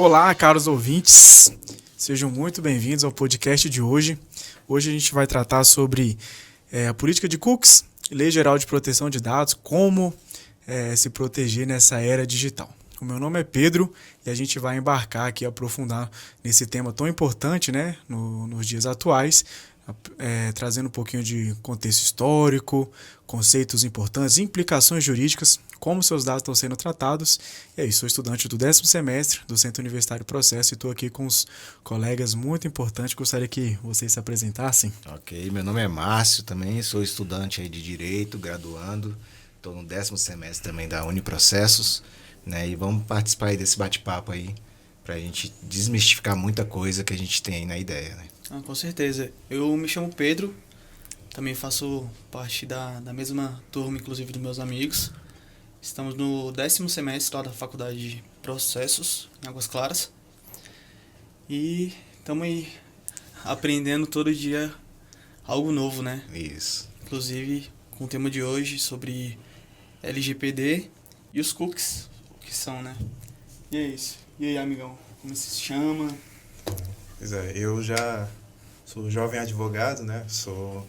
Olá, caros ouvintes, sejam muito bem-vindos ao podcast de hoje. Hoje a gente vai tratar sobre a política de cookies, Lei Geral de Proteção de Dados, como se proteger nessa era digital. O meu nome é Pedro e a gente vai embarcar aqui, aprofundar nesse tema tão importante, né, nos dias atuais, trazendo um pouquinho de contexto histórico, conceitos importantes, implicações jurídicas, como seus dados estão sendo tratados. E aí, sou estudante do 10º semestre do Centro Universitário Processo e estou aqui com os colegas muito importantes. Gostaria que vocês se apresentassem. Ok, meu nome é Márcio também, sou estudante aí de Direito, graduando, estou no 10º semestre também da Uniprocessos, né? E vamos participar aí desse bate-papo aí, para a gente desmistificar muita coisa que a gente tem aí na ideia, né? Com certeza. Eu me chamo Pedro, também faço parte da mesma turma, inclusive dos meus amigos. Estamos no 10º semestre lá da Faculdade de Processos, em Águas Claras. E estamos aí aprendendo todo dia algo novo, né? Isso. Inclusive com o tema de hoje sobre LGPD e os cookies, o que são, né? E é isso. E aí, amigão, como você se chama? Pois é, eu já sou jovem advogado, né?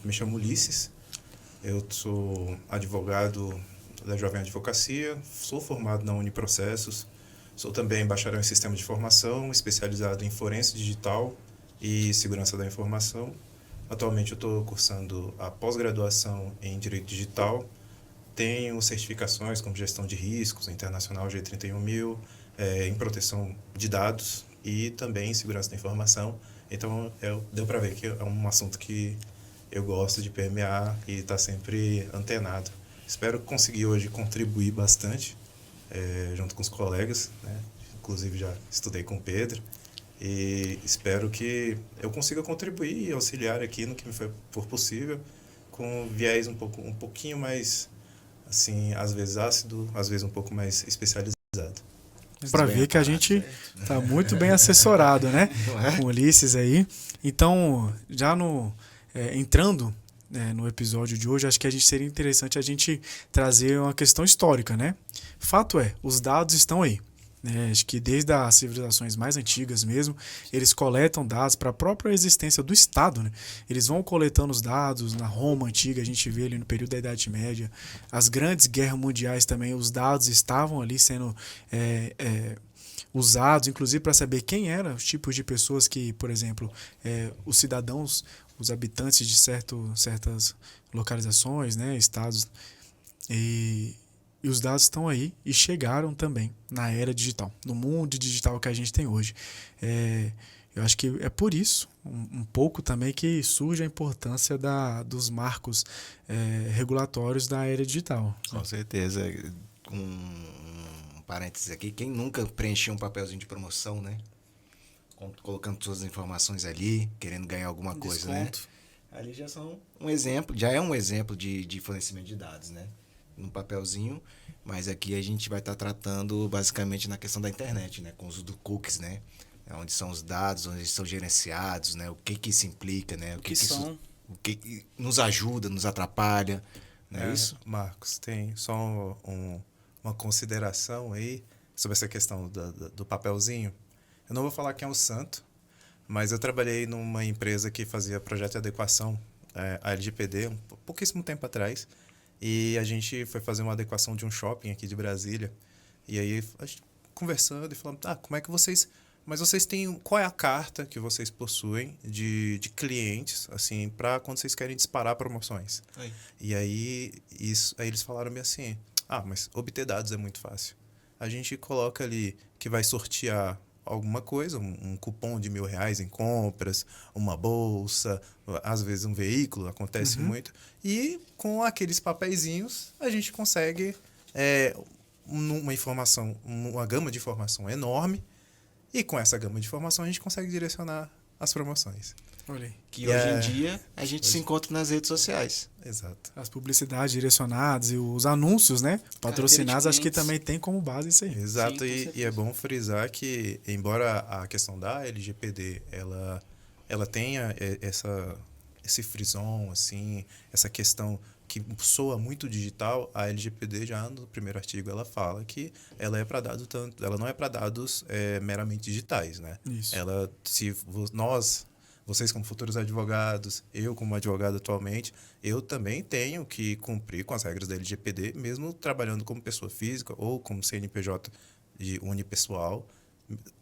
Me chamo Ulisses, eu sou advogado da Jovem Advocacia, sou formado na Uniprocessos, sou também bacharel em Sistema de Informação, especializado em Forense Digital e Segurança da Informação. Atualmente eu estou cursando a pós-graduação em Direito Digital, tenho certificações como Gestão de Riscos, Internacional G31000, em Proteção de Dados e também em Segurança da Informação. Então, deu para ver que é um assunto que eu gosto de permear e estar sempre antenado. Espero conseguir hoje contribuir bastante junto com os colegas, né? Inclusive já estudei com o Pedro e espero que eu consiga contribuir e auxiliar aqui no que me for possível, com viés um pouquinho mais, assim, às vezes ácido, às vezes um pouco mais especializado. Para ver que a gente está muito bem assessorado, né? Com o Ulisses aí. Então, já entrando no episódio de hoje, acho que seria interessante a gente trazer uma questão histórica, né? Fato é, os dados estão aí. Né? Acho que desde as civilizações mais antigas mesmo, eles coletam dados para a própria existência do Estado. Né? Eles vão coletando os dados na Roma antiga, a gente vê ali no período da Idade Média. As grandes guerras mundiais também, os dados estavam ali sendo usados, inclusive para saber quem eram os tipos de pessoas que, por exemplo, os cidadãos, os habitantes de certas localizações, né, estados, e os dados estão aí e chegaram também na era digital, no mundo digital que a gente tem hoje. Eu acho que é por isso, um pouco também, que surge a importância dos marcos regulatórios da era digital. Com certeza. Um parênteses aqui, quem nunca preencheu um papelzinho de promoção, né? Colocando todas as informações ali, querendo ganhar alguma coisa, né? Ali já é um exemplo de fornecimento de dados, né? Num papelzinho, mas aqui a gente vai estar tratando basicamente na questão da internet, né? Com o uso do cookies, né? Onde são os dados, onde eles são gerenciados, né? O que isso implica, né? O que nos ajuda, nos atrapalha, não é isso? Marcos, tem só uma consideração aí sobre essa questão do papelzinho. Eu não vou falar quem é o santo, mas eu trabalhei numa empresa que fazia projeto de adequação à LGPD pouquíssimo tempo atrás. E a gente foi fazer uma adequação de um shopping aqui de Brasília. E aí, a gente conversando e falando, como é que vocês... Mas vocês têm... Qual é a carta que vocês possuem de clientes, assim, para quando vocês querem disparar promoções? Aí. E aí eles falaram-me assim, mas obter dados é muito fácil. A gente coloca ali que vai sortear alguma coisa, um cupom de R$1.000 em compras, uma bolsa, às vezes um veículo, acontece muito. E com aqueles papeizinhos a gente consegue uma gama de informação enorme, e com essa gama de informação a gente consegue direcionar as promoções. Olha aí. Que hoje em dia a gente se encontra nas redes sociais. Exato. As publicidades direcionadas e os anúncios, né, patrocinados, acho que também tem como base isso aí. Exato, Sim, e é bom frisar que, embora a questão da LGPD ela tenha esse frisson, assim, essa questão que soa muito digital, a LGPD já no primeiro artigo ela fala que ela é para dados ela não é para dados meramente digitais, né? Isso. Ela, se nós, vocês como futuros advogados, eu como advogado atualmente, eu também tenho que cumprir com as regras da LGPD, mesmo trabalhando como pessoa física ou como CNPJ de unipessoal,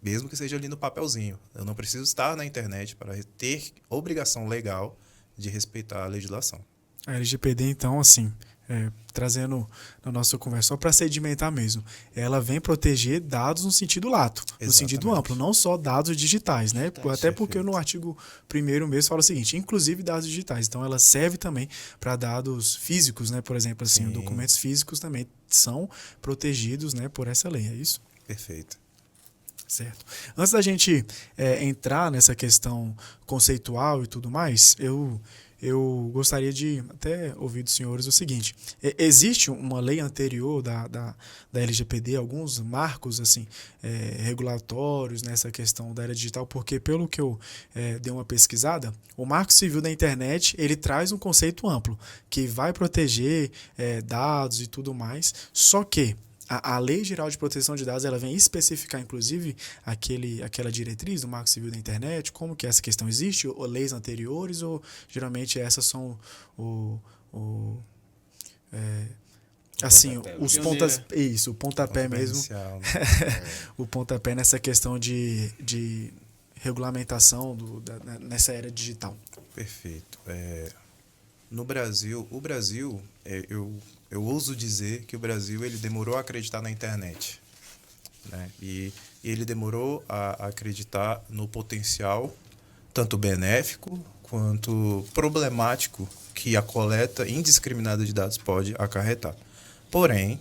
mesmo que seja ali no papelzinho. Eu não preciso estar na internet para ter obrigação legal de respeitar a legislação. A LGPD, então, assim, trazendo na nossa conversa, só para sedimentar mesmo, ela vem proteger dados no sentido lato, no sentido amplo, não só dados digitais, né? Até porque no artigo 1º mesmo fala o seguinte, inclusive dados digitais. Então, ela serve também para dados físicos, né? Por exemplo, assim, documentos físicos também são protegidos, né, por essa lei, é isso? Perfeito. Certo. Antes da gente entrar nessa questão conceitual e tudo mais, eu gostaria de até ouvir dos senhores o seguinte: existe uma lei anterior da LGPD, alguns marcos assim regulatórios nessa questão da era digital, porque pelo que eu dei uma pesquisada, o Marco Civil da Internet ele traz um conceito amplo que vai proteger dados e tudo mais, só que a Lei Geral de Proteção de Dados ela vem especificar, inclusive, aquela diretriz do Marco Civil da Internet, como que essa questão existe, ou leis anteriores, ou geralmente essas são os pontas, isso, o pontapé mesmo, né? o pontapé nessa questão de regulamentação nessa era digital. Perfeito. No Brasil, eu ouso dizer que o Brasil ele demorou a acreditar na internet, né? E ele demorou a acreditar no potencial tanto benéfico quanto problemático que a coleta indiscriminada de dados pode acarretar. Porém,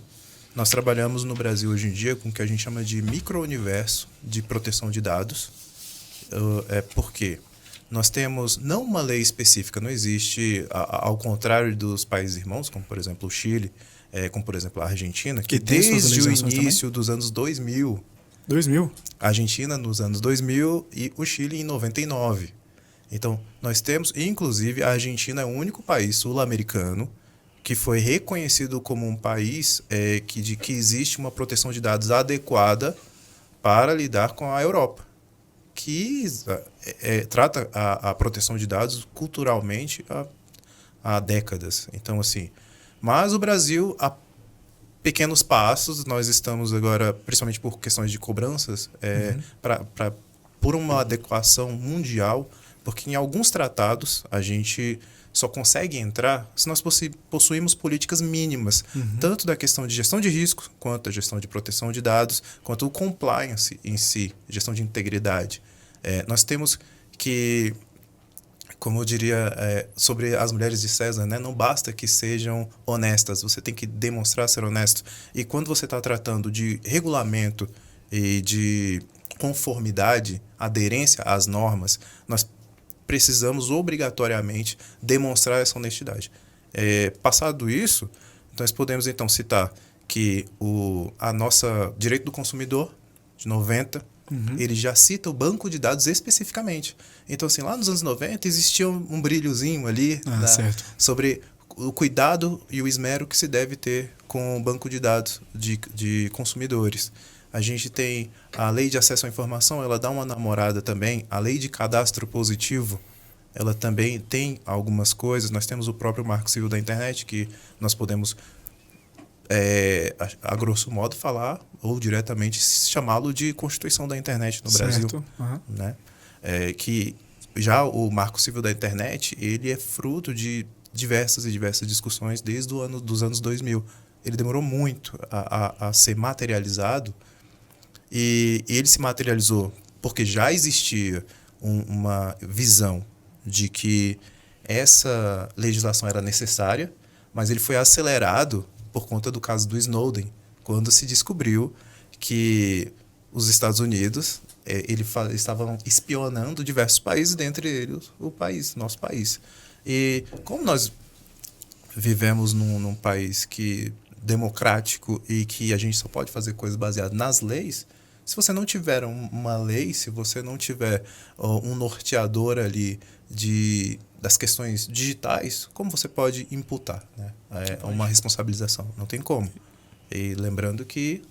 nós trabalhamos no Brasil hoje em dia com o que a gente chama de micro-universo de proteção de dados. Por quê? Nós temos não uma lei específica, não existe, ao contrário dos países irmãos, como por exemplo o Chile, como por exemplo a Argentina, que desde o início dos anos 2000, a Argentina nos anos 2000 e o Chile em 99. Então, nós temos, inclusive, a Argentina é o único país sul-americano que foi reconhecido como um país que existe uma proteção de dados adequada para lidar com a Europa, que trata a proteção de dados culturalmente há décadas. Então, assim, mas o Brasil, a pequenos passos, nós estamos agora, principalmente por questões de cobranças, por uma adequação mundial, porque em alguns tratados a gente só consegue entrar se nós possuímos políticas mínimas, tanto da questão de gestão de risco, quanto a gestão de proteção de dados, quanto o compliance em si, gestão de integridade. Nós temos que, como eu diria sobre as mulheres de César, né, não basta que sejam honestas, você tem que demonstrar ser honesto. E quando você está tratando de regulamento e de conformidade, aderência às normas, nós precisamos obrigatoriamente demonstrar essa honestidade. Passado isso, nós podemos então citar que a nossa direito do consumidor, de 90, ele já cita o banco de dados especificamente. Então, assim, lá nos anos 90 existia um brilhozinho ali sobre o cuidado e o esmero que se deve ter com o banco de dados de consumidores. A gente tem a lei de acesso à informação, ela dá uma namorada também. A lei de cadastro positivo, ela também tem algumas coisas. Nós temos o próprio Marco Civil da Internet, que nós podemos, a grosso modo, falar ou diretamente chamá-lo de Constituição da Internet no Brasil. Né? Que já o Marco Civil da Internet, ele é fruto de diversas discussões desde dos anos 2000. Ele demorou muito a ser materializado. E ele se materializou porque já existia uma visão de que essa legislação era necessária, mas ele foi acelerado por conta do caso do Snowden, quando se descobriu que os Estados Unidos estavam espionando diversos países, dentre eles nosso país. E como nós vivemos num país democrático e que a gente só pode fazer coisas baseadas nas leis, Se você não tiver uma lei, se você não tiver um norteador ali das questões digitais, como você pode imputar, né? Uma responsabilização? Não tem como. E lembrando que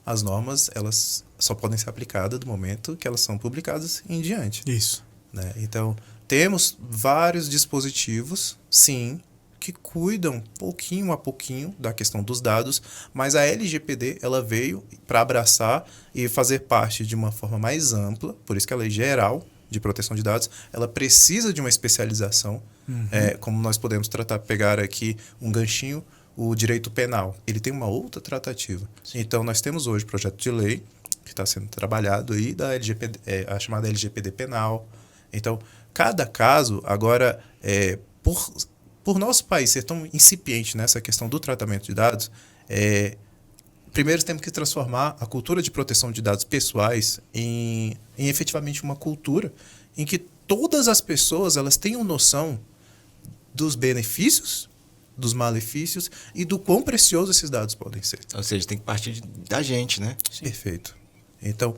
as normas, elas só podem ser aplicadas do momento que elas são publicadas em diante. Isso. Né? Então, temos vários dispositivos, sim, que cuidam pouquinho a pouquinho da questão dos dados, mas a LGPD ela veio para abraçar e fazer parte de uma forma mais ampla, por isso que a Lei Geral de Proteção de Dados, ela precisa de uma especialização, como nós podemos pegar aqui um ganchinho, o direito penal, ele tem uma outra tratativa. Sim. Então, nós temos hoje projeto de lei que está sendo trabalhado aí, da LGPD, a chamada LGPD penal. Então, cada caso, agora, por nosso país ser tão incipiente nessa questão do tratamento de dados, primeiro temos que transformar a cultura de proteção de dados pessoais em efetivamente uma cultura em que todas as pessoas elas tenham noção dos benefícios, dos malefícios e do quão preciosos esses dados podem ser. Ou seja, tem que partir da gente, né? Sim. Perfeito. Então,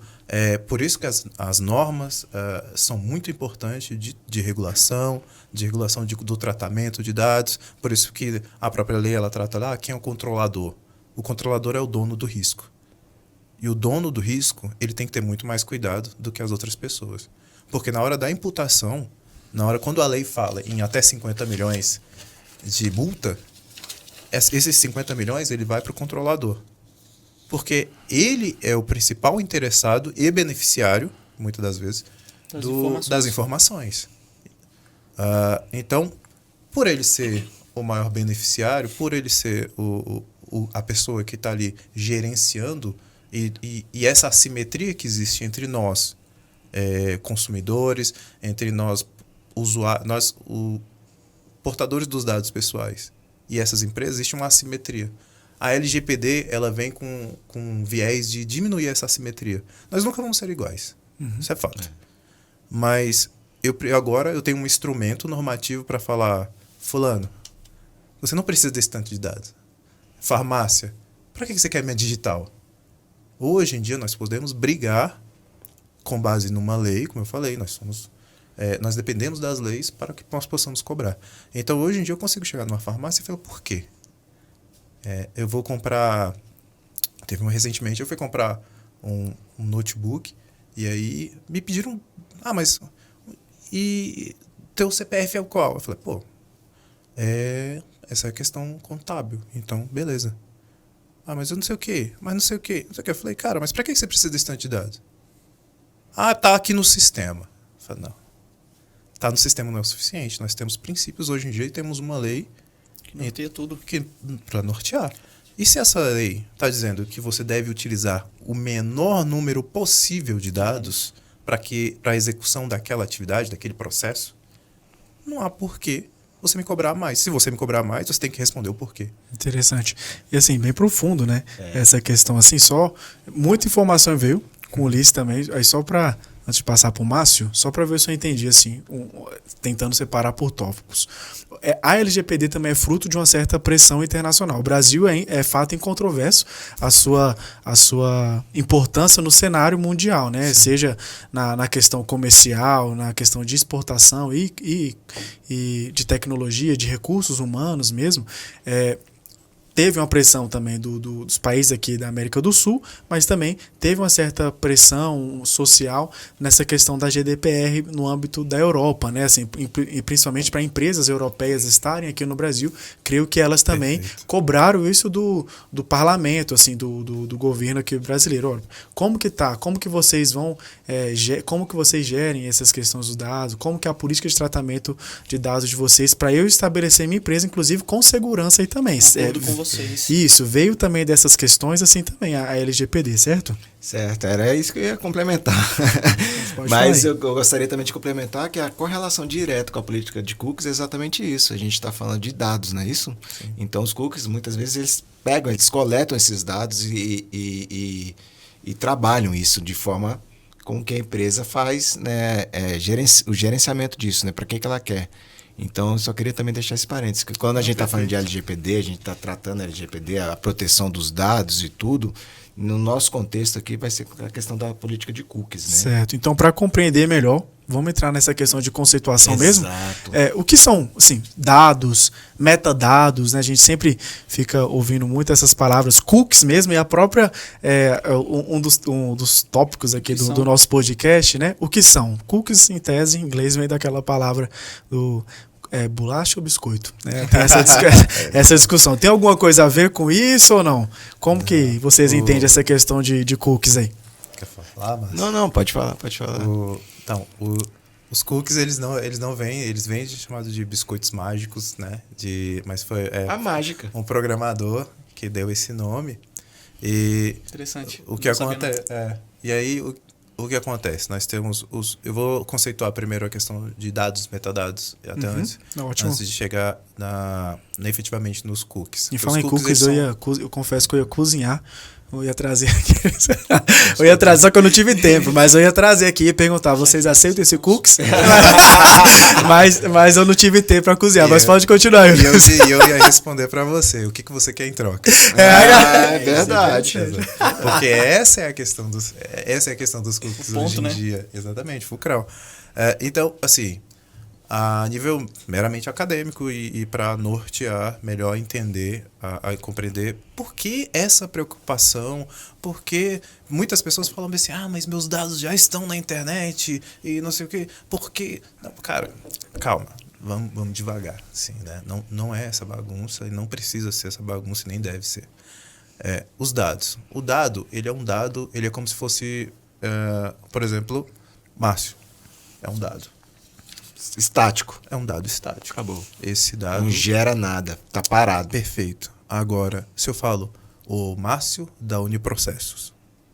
por isso que as normas são muito importantes de regulação, do tratamento de dados. Por isso que a própria lei ela trata lá quem é o controlador. O controlador é o dono do risco. E o dono do risco ele tem que ter muito mais cuidado do que as outras pessoas. Porque na hora da imputação, quando a lei fala em até 50 milhões de multa, esses 50 milhões ele vai para o controlador. Porque ele é o principal interessado e beneficiário, muitas das vezes, das informações. Então, por ele ser o maior beneficiário, por ele ser a pessoa que está ali gerenciando, e essa assimetria que existe entre nós, consumidores, entre nós, usuários, portadores dos dados pessoais, e essas empresas, existe uma assimetria. A LGPD ela vem com viés de diminuir essa assimetria. Nós nunca vamos ser iguais. Isso é fato. Mas agora eu tenho um instrumento normativo para falar, fulano, você não precisa desse tanto de dados. Farmácia, para que você quer minha digital? Hoje em dia nós podemos brigar com base numa lei, como eu falei, nós dependemos das leis para que nós possamos cobrar. Então hoje em dia eu consigo chegar numa farmácia e falar, por quê? Eu vou comprar... Recentemente eu fui comprar um notebook e aí me pediram... mas... E teu CPF é o qual? Eu falei, essa é a questão contábil. Então, beleza. Mas eu não sei o quê. Mas não sei o quê. Não sei o quê. Eu falei, cara, mas pra que você precisa desse tanto de dados? Tá aqui no sistema. Eu falei, não. Tá no sistema não é o suficiente. Nós temos princípios hoje em dia e temos uma lei que norteia tudo. Para nortear. E se essa lei está dizendo que você deve utilizar o menor número possível de dados para a execução daquela atividade, daquele processo, não há porquê você me cobrar mais. Se você me cobrar mais, você tem que responder o porquê. Interessante. E assim, bem profundo, né? Essa questão, assim, muita informação veio com o Ulisses também, aí só para... Antes de passar para o Márcio, só para ver se eu entendi, assim, tentando separar por tópicos. A LGPD também é fruto de uma certa pressão internacional. O Brasil é fato incontroverso a sua importância no cenário mundial, né? Seja na questão comercial, na questão de exportação e de tecnologia, de recursos humanos mesmo. Teve uma pressão também dos países aqui da América do Sul, mas também teve uma certa pressão social nessa questão da GDPR no âmbito da Europa, né? Assim, e principalmente para empresas europeias estarem aqui no Brasil, creio que elas também cobraram isso do parlamento, assim, do governo aqui brasileiro. Olha, como que tá? Como que vocês vão, como que vocês gerem essas questões dos dados? Como que é a política de tratamento de dados de vocês para eu estabelecer minha empresa, inclusive com segurança aí também. Com vocês. Isso, veio também dessas questões, assim também, a LGPD, certo? Certo, era isso que eu ia complementar. Mas eu gostaria também de complementar que a correlação direta com a política de cookies é exatamente isso. A gente está falando de dados, não é isso? Sim. Então os cookies, muitas vezes, eles coletam esses dados e trabalham isso de forma com que a empresa faz, né, o gerenciamento disso, né, para quem que ela quer. Então, eu só queria também deixar esse parênteses, que quando a gente está falando de LGPD, a gente está tratando LGPD, a proteção dos dados e tudo, no nosso contexto aqui vai ser a questão da política de cookies, né? Certo. Então, para compreender melhor, vamos entrar nessa questão de conceituação mesmo? Exato. O que são, assim, dados, metadados, né? A gente sempre fica ouvindo muito essas palavras, cookies mesmo, e a própria, um dos tópicos aqui do nosso podcast, né? O que são? Cookies, em tese, em inglês, vem daquela palavra do... bolacha ou biscoito? Né? Tem essa discussão. Tem alguma coisa a ver com isso ou não? Como que vocês entendem essa questão de cookies aí? Quer falar, Márcio? Não, pode falar. Os cookies, eles não vêm, eles vêm chamados de biscoitos mágicos, né? Mas foi a mágica. Um programador que deu esse nome. E interessante. O que acontece? E aí, o que acontece? Nós temos eu vou conceituar primeiro a questão de dados, metadados, até antes de chegar efetivamente nos cookies. E falar em cookies, eu confesso que eu ia cozinhar. Eu ia trazer aqui. Eu ia trazer, só que eu não tive tempo, mas eu ia trazer aqui e perguntar: vocês aceitam esse cookies? mas eu não tive tempo para cozinhar, mas pode continuar. E eu ia responder para você: o que você quer em troca? É verdade. Porque essa é a questão dos cookies hoje em dia. Exatamente, fulcral. Então, assim, a nível meramente acadêmico e para nortear, melhor entender e compreender por que essa preocupação, porque muitas pessoas falam assim, mas meus dados já estão na internet e não sei o quê, por quê? Não, cara, calma, vamos devagar, assim, né? Não é essa bagunça e não precisa ser essa bagunça e nem deve ser. Os dados. O dado, ele é um dado, ele é como se fosse, por exemplo, Márcio, é um dado. Estático. É um dado estático. Acabou. Esse dado... Não gera nada. Tá parado. Perfeito. Agora, se eu falo o Márcio da Uniprocessos.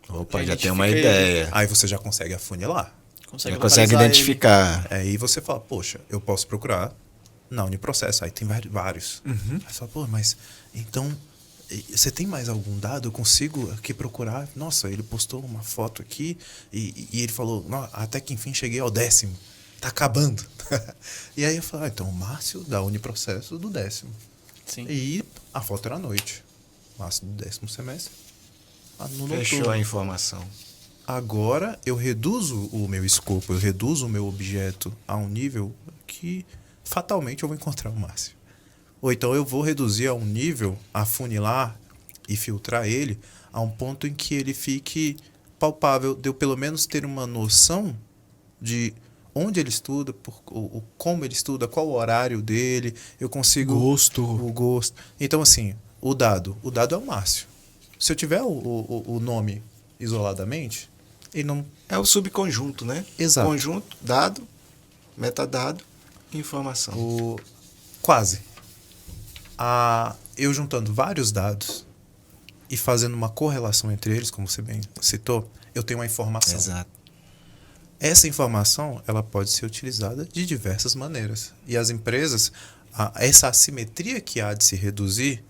Opa, já tem uma ideia. Aí você já consegue afunilar. Já consegue identificar. Aí você fala, poxa, eu posso procurar na Uniprocesso. Aí tem vários. Aí você fala, mas então... Você tem mais algum dado? Eu consigo aqui procurar. Nossa, ele postou uma foto aqui e ele falou, até que enfim cheguei ao 10º. Tá acabando. E aí eu falei, então o Márcio da Uniprocesso do 10º. Sim. E a foto era à noite. Márcio do 10º semestre. Fechou a informação. Agora eu reduzo o meu escopo, eu reduzo o meu objeto a um nível que fatalmente eu vou encontrar o Márcio. Ou então eu vou reduzir a um nível, afunilar e filtrar ele a um ponto em que ele fique palpável, de eu pelo menos ter uma noção de onde ele estuda, como ele estuda, qual o horário dele, eu consigo... O gosto. Então, assim, o dado é o Márcio. Se eu tiver o nome isoladamente, ele não... É o subconjunto, né? Exato. Conjunto, dado, metadado, informação. Quase. Eu juntando vários dados e fazendo uma correlação entre eles, como você bem citou, eu tenho uma informação. Exato. Essa informação, ela pode ser utilizada de diversas maneiras. E as empresas, essa assimetria que há de se reduzir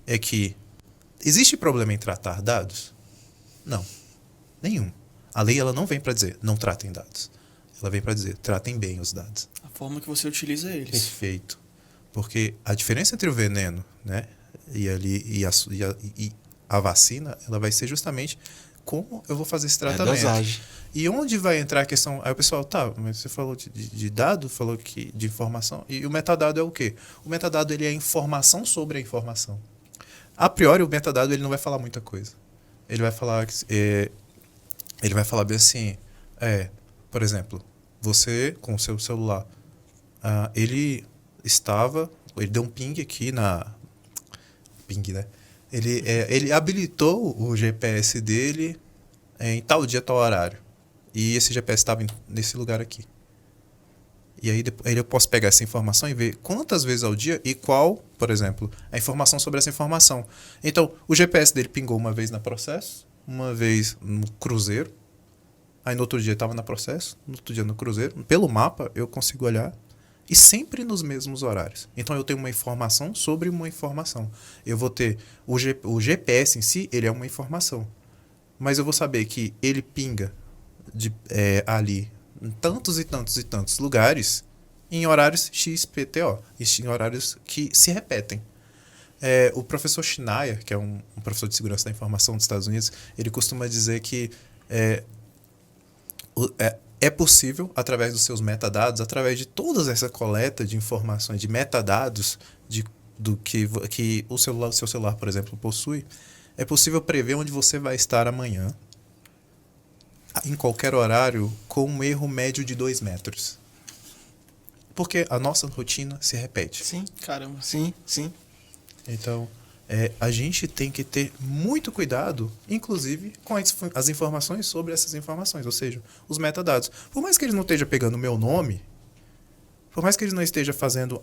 é que existe problema em tratar dados? Não. Nenhum. A lei ela não vem para dizer, não tratem dados. Ela vem para dizer, tratem bem os dados. A forma que você utiliza eles. Perfeito. Porque a diferença entre o veneno, né, e a vacina, ela vai ser justamente como eu vou fazer esse tratamento. Dosagem. E onde vai entrar a questão... Aí o pessoal, mas você falou de dado, falou que de informação. E o metadado é o quê? O metadado ele é a informação sobre a informação. A priori, o metadado ele não vai falar muita coisa. Ele vai falar bem assim, por exemplo, você com o seu celular, ele deu um ping aqui ping, né? Ele habilitou o GPS dele em tal dia, tal horário. E esse GPS estava nesse lugar aqui. E aí eu posso pegar essa informação e ver quantas vezes ao dia e qual, por exemplo, a informação sobre essa informação. Então, o GPS dele pingou uma vez na Processo, uma vez no Cruzeiro, aí no outro dia estava na Processo, no outro dia no Cruzeiro. Pelo mapa, eu consigo olhar e sempre nos mesmos horários. Então, eu tenho uma informação sobre uma informação. Eu vou ter o GPS em si, ele é uma informação. Mas eu vou saber que ele pinga ali em tantos e tantos e tantos lugares em horários XPTO, em horários que se repetem. O professor Schneier, que é um professor de segurança da informação dos Estados Unidos, ele costuma dizer que é possível, através dos seus metadados, através de toda essa coleta de informações, de metadados do que o seu celular, por exemplo, possui, é possível prever onde você vai estar amanhã, em qualquer horário, com um erro médio de 2 metros. Porque a nossa rotina se repete. Sim. Caramba. Sim. Então, a gente tem que ter muito cuidado, inclusive, com as informações sobre essas informações, ou seja, os metadados. Por mais que ele não esteja pegando o meu nome, por mais que ele não esteja fazendo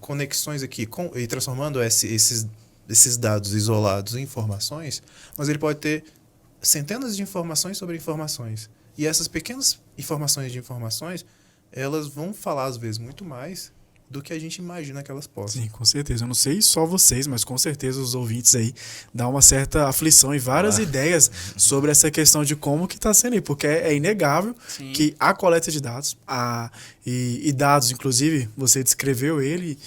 conexões aqui e transformando esses dados isolados em informações, mas ele pode ter centenas de informações sobre informações. E essas pequenas informações de informações, elas vão falar, às vezes, muito mais do que a gente imagina que elas possam. Sim, com certeza. Eu não sei só vocês, mas com certeza os ouvintes aí dão uma certa aflição e várias ideias sobre essa questão de como que está sendo aí, porque é inegável Sim. que a coleta de dados, e dados, inclusive, você descreveu ele,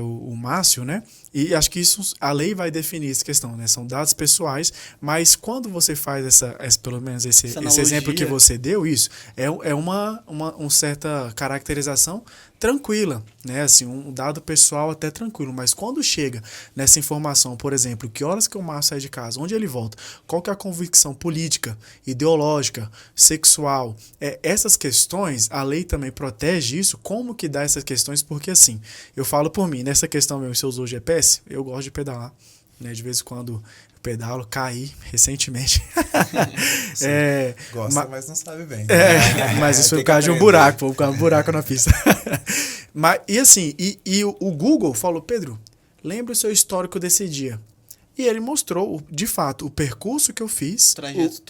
o Márcio, né? E acho que a lei vai definir essa questão, né? São dados pessoais, mas quando você faz pelo menos esse exemplo que você deu, isso é uma certa caracterização tranquila, né? Assim, um dado pessoal até tranquilo, mas quando chega nessa informação, por exemplo, que horas que o Márcio sai de casa, onde ele volta, qual que é a convicção política, ideológica, sexual, essas questões, a lei também protege isso. Como que dá essas questões? Porque assim, eu falo por mim, nessa questão mesmo, se eu usou GPS, eu gosto de pedalar, né? De vez em quando eu pedalo, caí recentemente. Gosta, mas não sabe bem. Mas isso foi por causa de um buraco, por causa de um buraco na pista. E assim, o Google falou, Pedro, lembra o seu histórico desse dia. E ele mostrou, de fato, o percurso que eu fiz,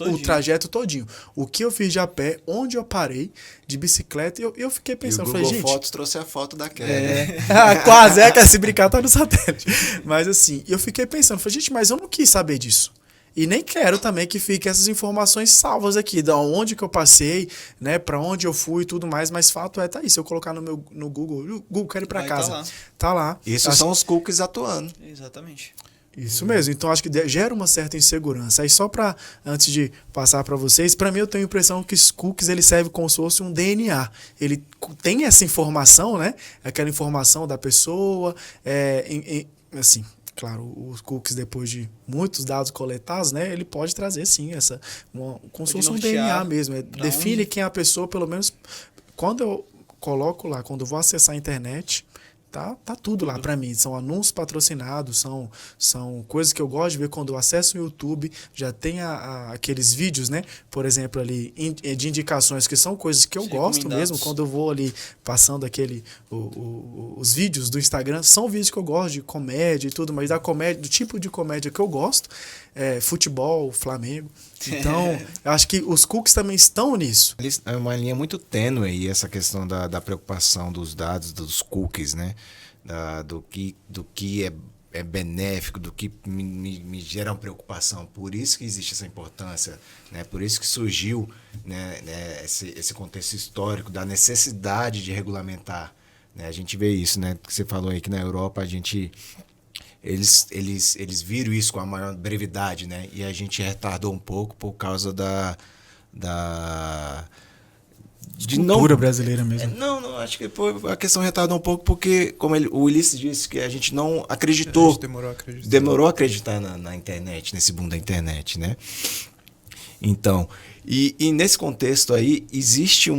o trajeto todinho. O que eu fiz de a pé, onde eu parei, de bicicleta. Eu fiquei pensando, e o falei, Google gente... Fotos trouxe a foto da Kelly. Quase, que se brincar tá no satélite. Mas assim, eu fiquei pensando, falei, gente, mas eu não quis saber disso. E nem quero também que fiquem essas informações salvas aqui, da onde que eu passei, né, para onde eu fui e tudo mais, mas fato tá aí, se eu colocar no Google, quero ir para casa. Tá lá. Isso são os cookies atuando. Exatamente. Isso mesmo, então acho que gera uma certa insegurança. Aí só antes de passar para vocês, para mim eu tenho a impressão que os cookies ele serve como se fosse um DNA. Ele tem essa informação, né? Aquela informação da pessoa, assim, claro, os cookies depois de muitos dados coletados, né? Ele pode trazer sim como se fosse um DNA mesmo. Define quem é a pessoa, pelo menos quando eu coloco lá, quando eu vou acessar a internet. Tá tudo lá para mim, são anúncios patrocinados, são coisas que eu gosto de ver quando eu acesso o YouTube, já tem aqueles vídeos, né, por exemplo ali, de indicações que são coisas que eu gosto mesmo, quando eu vou ali passando os vídeos do Instagram, são vídeos que eu gosto de comédia e tudo, mas do tipo de comédia que eu gosto, futebol, Flamengo, então eu acho que os cookies também estão nisso. É uma linha muito tênue aí, essa questão da preocupação dos dados, dos cookies, né? Do que é benéfico, do que me gera uma preocupação. Por isso que existe essa importância, né? Por isso que surgiu, né, esse contexto histórico da necessidade de regulamentar, né? A gente vê isso, né? Que você falou aí que na Europa eles viram isso com a maior brevidade, né? E a gente retardou um pouco por causa da cultura brasileira mesmo. Não, acho que a questão retardou um pouco porque, como o Ulisses disse, que a gente não acreditou. A gente demorou a acreditar na internet, nesse boom da internet, né? Então, e nesse contexto aí, existe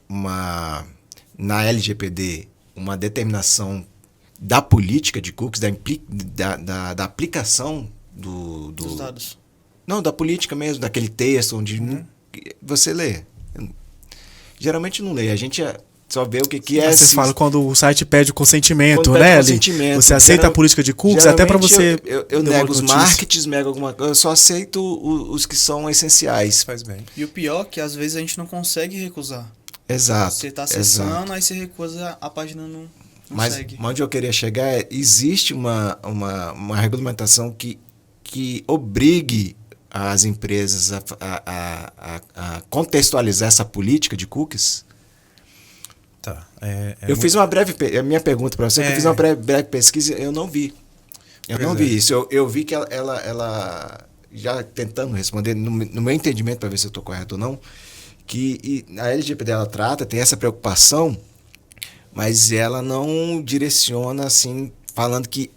na LGPD, uma determinação da política de cookies, da aplicação dos dados. Não, da política mesmo, daquele texto onde você lê. Geralmente não lê, a gente só vê o que é. Você fala quando o site pede o consentimento, né? Você aceita a política de cookies, até para você... Eu nego os marketings, nego alguma coisa, eu só aceito os que são essenciais. Faz bem. E o pior é que às vezes a gente não consegue recusar. Exato. Você está acessando, aí você recusa, a página não segue. Mas onde eu queria chegar existe uma regulamentação que obrigue as empresas a contextualizar essa política de cookies? Tá. Eu fiz uma breve... A minha pergunta para você, que eu fiz uma breve pesquisa, eu não vi. Eu não vi isso. Eu vi que ela já tentando responder, no meu entendimento, para ver se eu estou correto ou não, que a LGPD ela trata, tem essa preocupação, mas ela não direciona assim, falando que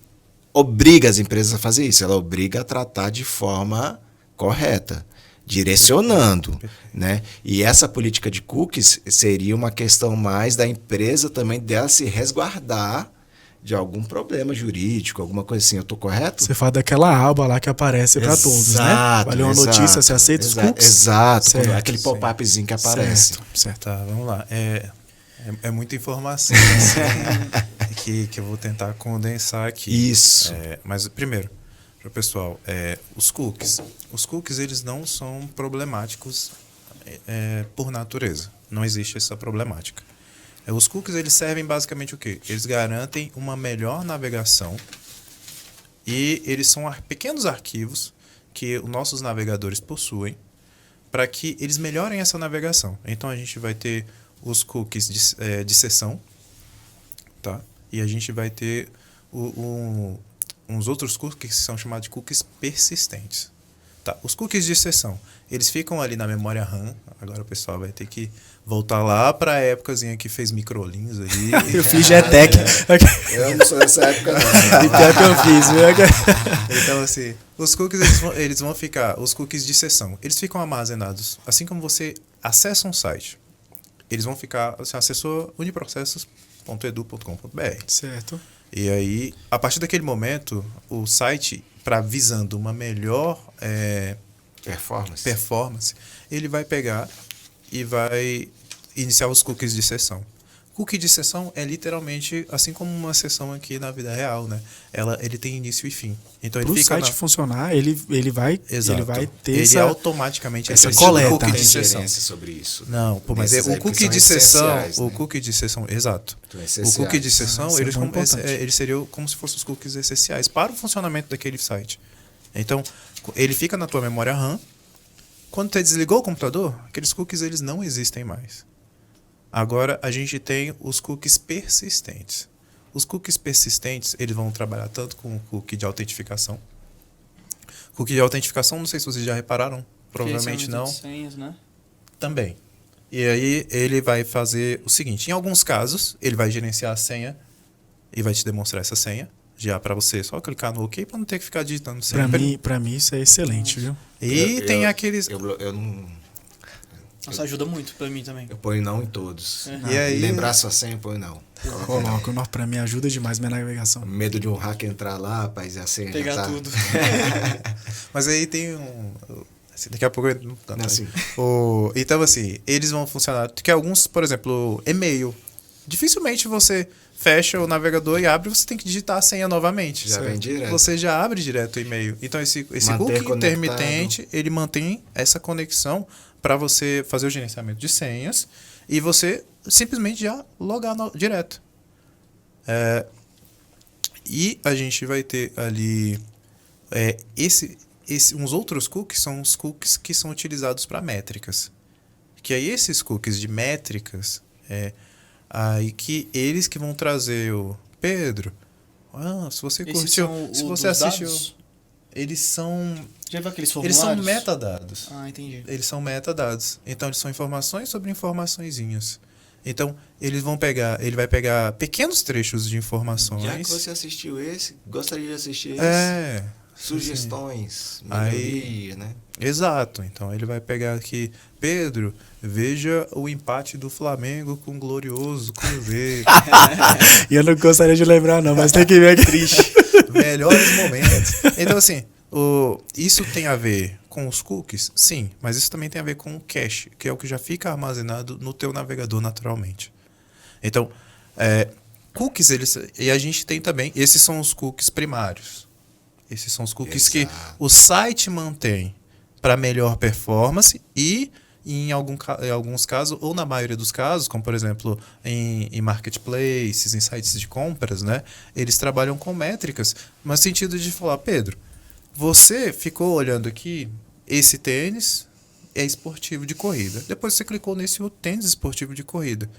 obriga as empresas a fazer isso. Ela obriga a tratar de forma correta, direcionando, né? E essa política de cookies seria uma questão mais da empresa também dela se resguardar de algum problema jurídico, alguma coisa assim. Eu estou correto? Você fala daquela aba lá que aparece para todos, né? Valeu uma notícia, você aceita os cookies? Exato, Certo, aquele pop-upzinho que aparece. Certo. Tá, vamos lá. É muita informação assim, que eu vou tentar condensar aqui. Isso. Mas primeiro, para o pessoal, os cookies eles não são problemáticos por natureza. Não existe essa problemática. Os cookies eles servem basicamente o quê? Eles garantem uma melhor navegação e eles são pequenos arquivos que os nossos navegadores possuem para que eles melhorem essa navegação. Então a gente vai ter os cookies de sessão, tá? E a gente vai ter uns outros cookies que são chamados de cookies persistentes. Tá? Os cookies de sessão, eles ficam ali na memória RAM. Agora o pessoal vai ter que voltar lá para a épocazinha que fez microlinhos ali. Eu fiz GTEC. Eu não sou dessa época, não. E pior que eu fiz, viu? Então, assim, os cookies eles vão ficar, os cookies de sessão, eles ficam armazenados. Assim como você acessa um site, eles vão ficar, você acessou uniprocessos.edu.com.br. Certo. E aí, a partir daquele momento, o site, visando uma melhor performance, ele vai pegar e vai iniciar os cookies de sessão. Cookie de sessão é literalmente assim como uma sessão aqui na vida real, né? Ele tem início e fim. Então Para o site funcionar, ele vai ter ele automaticamente essa coleta. Cookie de sessão sobre isso. Não, mas o cookie de sessão, o cookie de sessão, exato. O cookie de sessão, ele seria como se fossem os cookies essenciais para o funcionamento daquele site. Então, ele fica na tua memória RAM. Quando você desligou o computador, aqueles cookies eles não existem mais. Agora a gente tem os cookies persistentes. Os cookies persistentes, eles vão trabalhar tanto com o cookie de autentificação. Cookie de autentificação, não sei se vocês já repararam, provavelmente não. Senhas, né? Também. E aí ele vai fazer o seguinte, em alguns casos, ele vai gerenciar a senha e vai te demonstrar essa senha, já para você só clicar no OK para não ter que ficar digitando sempre. Para mim isso é excelente, viu? E tem aqueles... Eu não... Nossa, ajuda muito pra mim também. Eu ponho não em todos. E aí, lembrar sua senha, eu ponho não. Coloco, para mim ajuda demais minha navegação. Medo de um hacker entrar lá, rapaz, e a senha pegar já tá... tudo. Mas aí tem daqui a pouco eu não canto. Assim. Então, assim, eles vão funcionar. Que alguns, por exemplo, e-mail. Dificilmente você fecha o navegador e abre, você tem que digitar a senha novamente. Já vem direto. Você já abre direto o e-mail. Então, esse cookie intermitente, ele mantém essa conexão para você fazer o gerenciamento de senhas e você simplesmente já logar direto. E a gente vai ter ali uns outros cookies, são os cookies que são utilizados para métricas. Que aí esses cookies de métricas, aí que eles que vão trazer o Pedro. Se você curtiu, se você assistiu, dados? Eles são... Já viu aqueles Eles formulários? são metadados. Ah, entendi. Eles são metadados. Então, eles são informações sobre informaçõezinhas. Então, ele vai pegar pequenos trechos de informações. Já que você assistiu esse, gostaria de assistir esse? Sugestões, melhoria, né? Exato. Então, ele vai pegar aqui, Pedro, veja o empate do Flamengo com o glorioso Cruzeiro. E eu não gostaria de lembrar não, mas tem que ver aqui. Triste. Melhores momentos. Então, assim, isso tem a ver com os cookies? Sim, mas isso também tem a ver com o cache, que é o que já fica armazenado no teu navegador naturalmente. Então, cookies, e a gente tem também, esses são os cookies primários. Esses são os cookies que o site mantém para melhor performance e, em alguns casos, ou na maioria dos casos, como por exemplo em marketplaces, em sites de compras, né, eles trabalham com métricas, no sentido de falar, Pedro, você ficou olhando aqui, esse tênis é esportivo de corrida. Depois você clicou nesse outro tênis esportivo de corrida.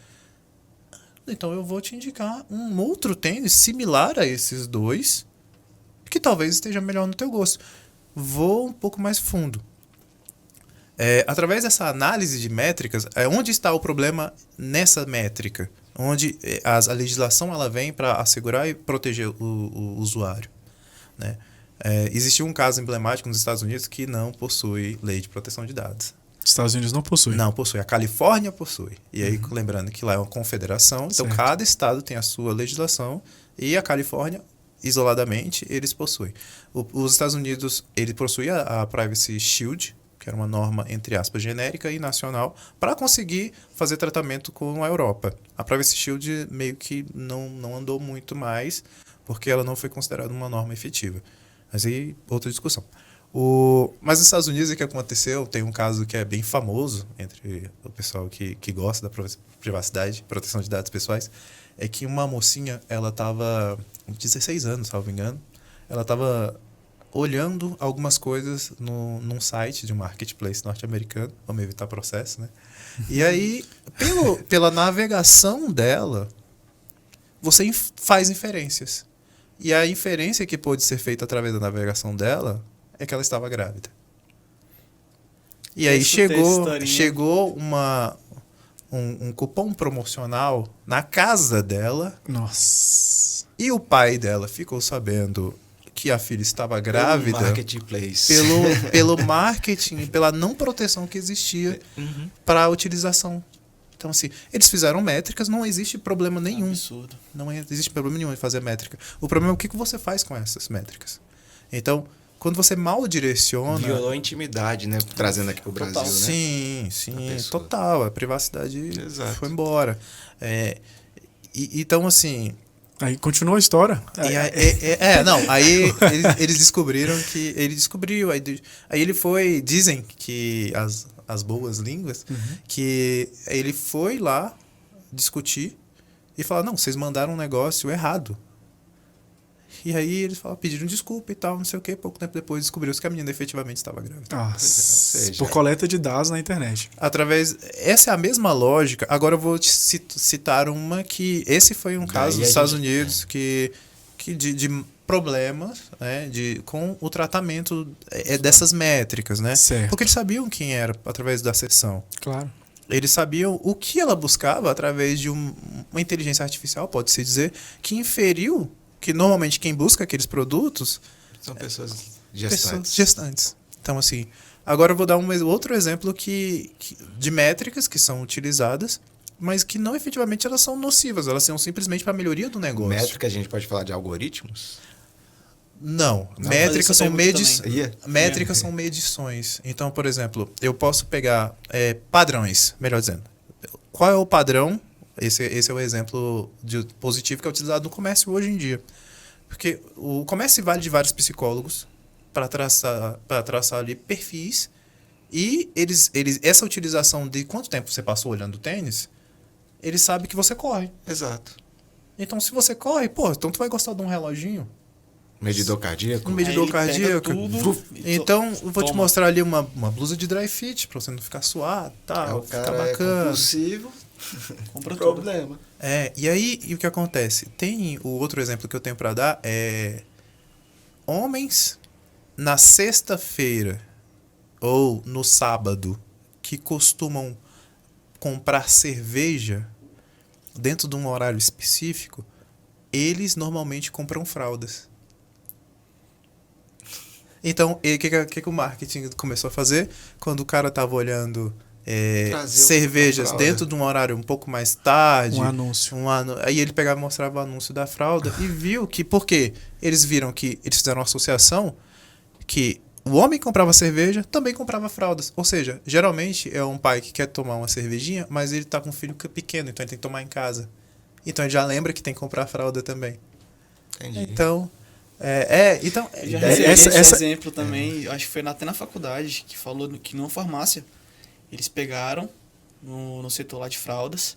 então eu vou te indicar um outro tênis similar a esses dois, que talvez esteja melhor no teu gosto. Vou um pouco mais fundo. Através dessa análise de métricas, onde está o problema nessa métrica? Onde a legislação ela vem para assegurar e proteger o usuário, né? Existiu um caso emblemático nos Estados Unidos que não possui lei de proteção de dados. Estados Unidos não possui. Não possui. A Califórnia possui. E aí, lembrando que lá é uma confederação, então Certo. cada estado tem a sua legislação e a Califórnia, isoladamente, eles possuem. Os Estados Unidos, ele possui a Privacy Shield, que era uma norma, entre aspas, genérica e nacional, para conseguir fazer tratamento com a Europa. A Privacy Shield meio que não andou muito mais, porque ela não foi considerada uma norma efetiva. Mas aí, outra discussão. Mas nos Estados Unidos, o que aconteceu, tem um caso que é bem famoso entre o pessoal que gosta da privacidade, proteção de dados pessoais, é que uma mocinha, ela estava com 16 anos, salvo engano, ela estava olhando algumas coisas num site de um marketplace norte-americano, vamos evitar processo, né? E aí, pela navegação dela, você faz inferências. E a inferência que pôde ser feita através da navegação dela é que ela estava grávida. E aí chegou um cupom promocional na casa dela. Nossa. E o pai dela ficou sabendo que a filha estava grávida Marketplace. pelo marketing, pela não proteção que existia para a utilização. Então, assim, eles fizeram métricas, não existe problema nenhum. Absurdo. Não existe problema nenhum em fazer métrica. O problema é o que você faz com essas métricas. Então, quando você mal direciona... Violou a intimidade, né? Trazendo aqui pro Brasil, Total. né? Sim, A pessoa. total. A privacidade Exato. foi embora. Então, assim... Aí continua a história. Aí eles descobriram que... Ele descobriu, aí ele foi... Dizem que as boas línguas, que ele foi lá discutir e falar, não, vocês mandaram um negócio errado. E aí eles pediram desculpa e tal, não sei o quê. Pouco tempo depois descobriu-se que a menina efetivamente estava grávida. Nossa. Por coleta de dados na internet. Essa é a mesma lógica. Agora eu vou te citar uma que... Esse foi um caso dos Estados Unidos que de problemas, né, com o tratamento dessas métricas, né? Certo. Porque eles sabiam quem era através da sessão. Claro. Eles sabiam o que ela buscava através de uma inteligência artificial, pode-se dizer, que inferiu que normalmente quem busca aqueles produtos São pessoas gestantes. Então, assim, agora eu vou dar outro exemplo de métricas que são utilizadas, mas que não efetivamente elas são nocivas, elas são simplesmente para a melhoria do negócio. Métrica, a gente pode falar de algoritmos? Não. Métricas são Métricas são medições. Então, por exemplo, eu posso pegar padrões, melhor dizendo. Qual é o padrão? Esse é o exemplo positivo que é utilizado no comércio hoje em dia. Porque o comércio vale de vários psicólogos para traçar ali perfis, e essa utilização de quanto tempo você passou olhando o tênis, eles sabem que você corre. Exato. Então, se você corre, então tu vai gostar de um reloginho. Medidor cardíaco? Um medidor cardíaco. Então, eu vou te mostrar ali uma blusa de dry fit, pra você não ficar suado, O ficar cara bacana. é compulsivo. Compra Problema. E aí, o que acontece? Tem o outro exemplo que eu tenho pra dar homens na sexta-feira ou no sábado que costumam comprar cerveja dentro de um horário específico, eles normalmente compram fraldas. Então, o que o marketing começou a fazer? Quando o cara estava olhando cervejas dentro de um horário um pouco mais tarde... Um anúncio. Aí ele pegava e mostrava o anúncio da fralda e viu que... Por quê? Eles viram que eles fizeram uma associação que o homem que comprava cerveja também comprava fraldas. Ou seja, geralmente é um pai que quer tomar uma cervejinha, mas ele está com um filho pequeno, então ele tem que tomar em casa. Então ele já lembra que tem que comprar fralda também. Entendi. Então... Já recebi esse exemplo também, acho que foi até na faculdade, que falou que numa farmácia eles pegaram no setor lá de fraldas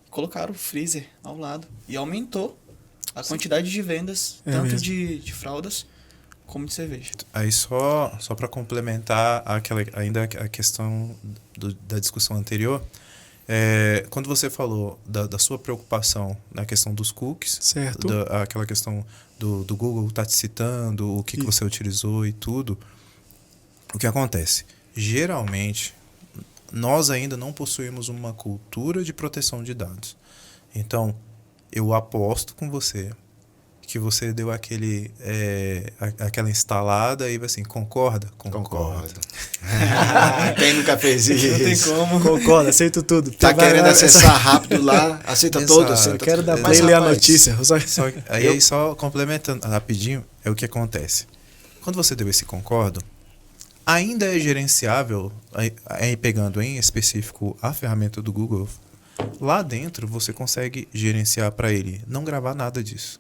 e colocaram o freezer ao lado e aumentou a quantidade de vendas, tanto de fraldas como de cerveja. Aí só para complementar ainda a questão da discussão anterior, Quando você falou da sua preocupação na questão dos cookies, Certo. Aquela questão do Google tá te citando, o que você utilizou e tudo, o que acontece? Geralmente, nós ainda não possuímos uma cultura de proteção de dados. Então, eu aposto com você que você deu aquela instalada e assim, concorda? Concordo. Quem nunca fez isso? Não tem como. Concordo, aceito tudo. Tá querendo acessar rápido lá, aceita Exato. todo. Eu quero dar play e ler a notícia. Só complementando rapidinho, é o que acontece. Quando você deu esse concordo, ainda é gerenciável, pegando em específico a ferramenta do Google, lá dentro você consegue gerenciar para ele não gravar nada disso.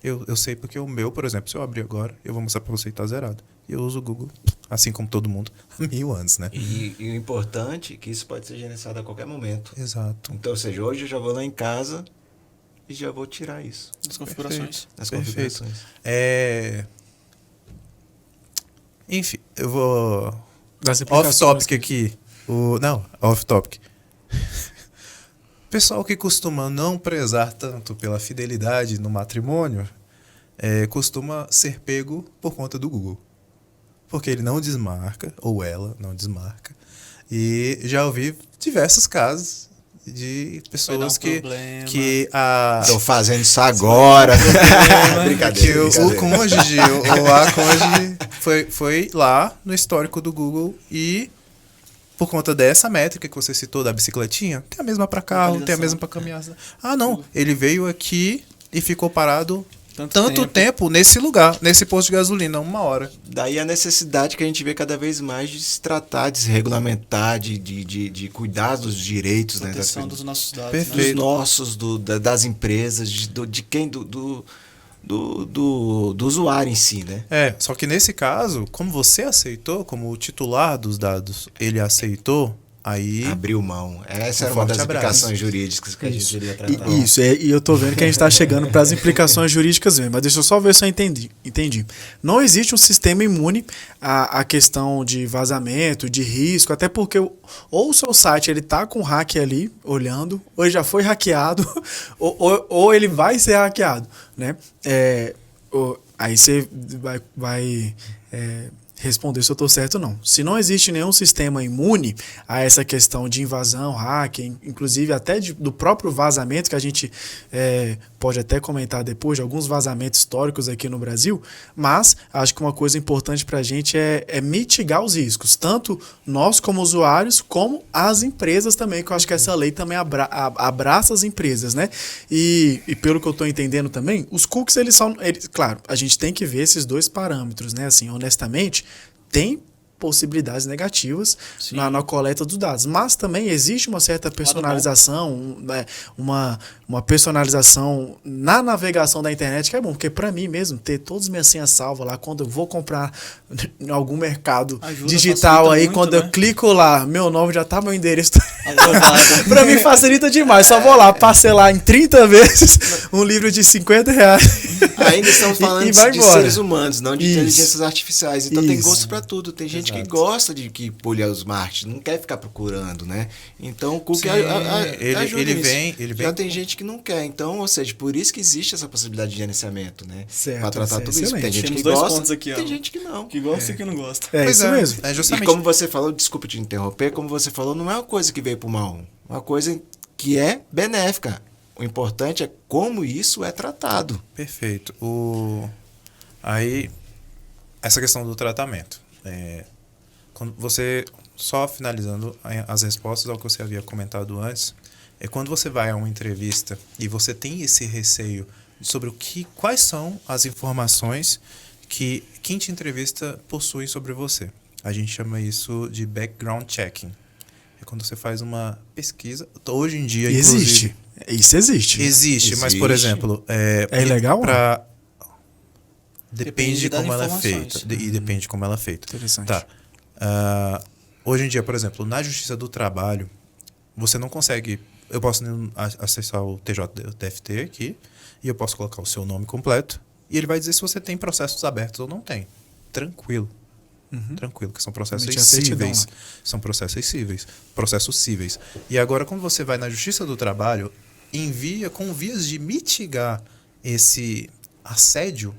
Eu sei porque o meu, por exemplo, se eu abrir agora, eu vou mostrar para você e tá zerado. Eu uso o Google, assim como todo mundo, há 1000 anos, né? E o importante é que isso pode ser gerenciado a qualquer momento. Exato. Então, ou seja, hoje eu já vou lá em casa e já vou tirar isso. As configurações. Nas Perfeito. configurações. Enfim, eu vou... Das aplicações. Off-topic aqui. Off-topic. Pessoal que costuma não prezar tanto pela fidelidade no matrimônio, costuma ser pego por conta do Google. Porque ele não desmarca, ou ela não desmarca. E já ouvi diversos casos de pessoas que Estão fazendo isso agora. Brincadeira. O cônjuge ou a cônjuge foi lá no histórico do Google e, por conta dessa métrica que você citou da bicicletinha, tem a mesma para carro, tem a mesma para caminhar. Ah, não, ele veio aqui e ficou parado tanto tempo nesse lugar, nesse posto de gasolina, 1 hora. Daí a necessidade que a gente vê cada vez mais de se tratar, de se regulamentar, de cuidar dos direitos, né, proteção dos nossos dados. Perfeito. dos nossos, das empresas, de quem, do usuário em si, né? Só que nesse caso, como você aceitou, como o titular dos dados, ele aceitou, aí... Abriu mão. Essa era uma das implicações jurídicas que a gente iria tratar. E eu tô vendo que a gente está chegando para as implicações jurídicas mesmo, mas deixa eu só ver se eu entendi. Não existe um sistema imune à questão de vazamento, de risco, até porque ou o seu site ele tá com hack ali, olhando, ou ele já foi hackeado, ou ele vai ser hackeado, né? Aí você vai responder se eu estou certo ou não. Se não existe nenhum sistema imune a essa questão de invasão, hacking, inclusive até do próprio vazamento, que a gente pode até comentar depois, de alguns vazamentos históricos aqui no Brasil, mas acho que uma coisa importante para a gente é mitigar os riscos, tanto nós como usuários, como as empresas também, que eu acho que essa lei também abraça as empresas, né? E pelo que eu estou entendendo também, os cookies, claro, a gente tem que ver esses dois parâmetros, né? Assim, honestamente, tem possibilidades negativas na coleta dos dados, mas também existe uma certa personalização, uma personalização na navegação da internet, que é bom, porque para mim mesmo, ter todas as minhas senhas salvas lá, quando eu vou comprar em algum mercado digital aí, muito, quando eu clico lá, meu nome já tá, meu endereço para mim facilita demais, só vou lá parcelar em 30 vezes um livro de R$50. Ainda estamos falando de seres humanos, não de inteligências artificiais, então tem gosto para tudo, tem gente que gosta de que pulha os marketing, não quer ficar procurando, né? Então o cookie ajuda ele nisso. vem. Já tem gente que não quer, então, ou seja, por isso que existe essa possibilidade de gerenciamento, né? Para tratar tudo isso. Tem gente que gosta, tem gente que não. Que gosta e que não gosta. Isso mesmo. E como você falou, desculpa te interromper, como você falou, não é uma coisa que veio pro mal, uma coisa que é benéfica. O importante é como isso é tratado. Perfeito. Aí, essa questão do tratamento. Quando você, só finalizando as respostas ao que você havia comentado antes, quando você vai a uma entrevista e você tem esse receio sobre quais são as informações que quem te entrevista possui sobre você. A gente chama isso de background checking. É quando você faz uma pesquisa. Hoje em dia, existe. Isso existe. Existe, mas, por exemplo... É ilegal? Depende de como ela é feita. E depende de como ela é feita. Interessante. Tá. Hoje em dia, por exemplo, na Justiça do Trabalho, você não consegue... Eu posso acessar o TJDFT aqui e eu posso colocar o seu nome completo e ele vai dizer se você tem processos abertos ou não tem. Tranquilo. Tranquilo, que são processos Emitir a certidão cíveis. lá. São processos cíveis. E agora, quando você vai na Justiça do Trabalho, envia com vias de mitigar esse assédio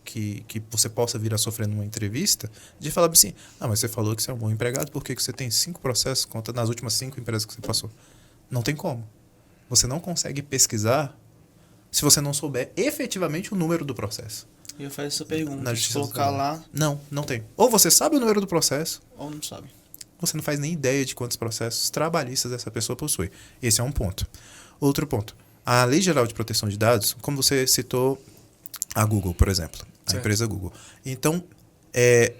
que você possa vir a sofrer numa entrevista, de falar assim, mas você falou que você é um bom empregado, por que você tem 5 processos contra nas últimas 5 empresas que você passou? Não tem como. Você não consegue pesquisar se você não souber efetivamente o número do processo. E eu faço essa pergunta. Na Se Justiça do colocar Trabalho. lá, Não tem. Ou você sabe o número do processo, ou não sabe. você não faz nem ideia de quantos processos trabalhistas essa pessoa possui. Esse é um ponto. Outro ponto. A Lei Geral de Proteção de Dados, como você citou a Google, por exemplo, a empresa Google. Então,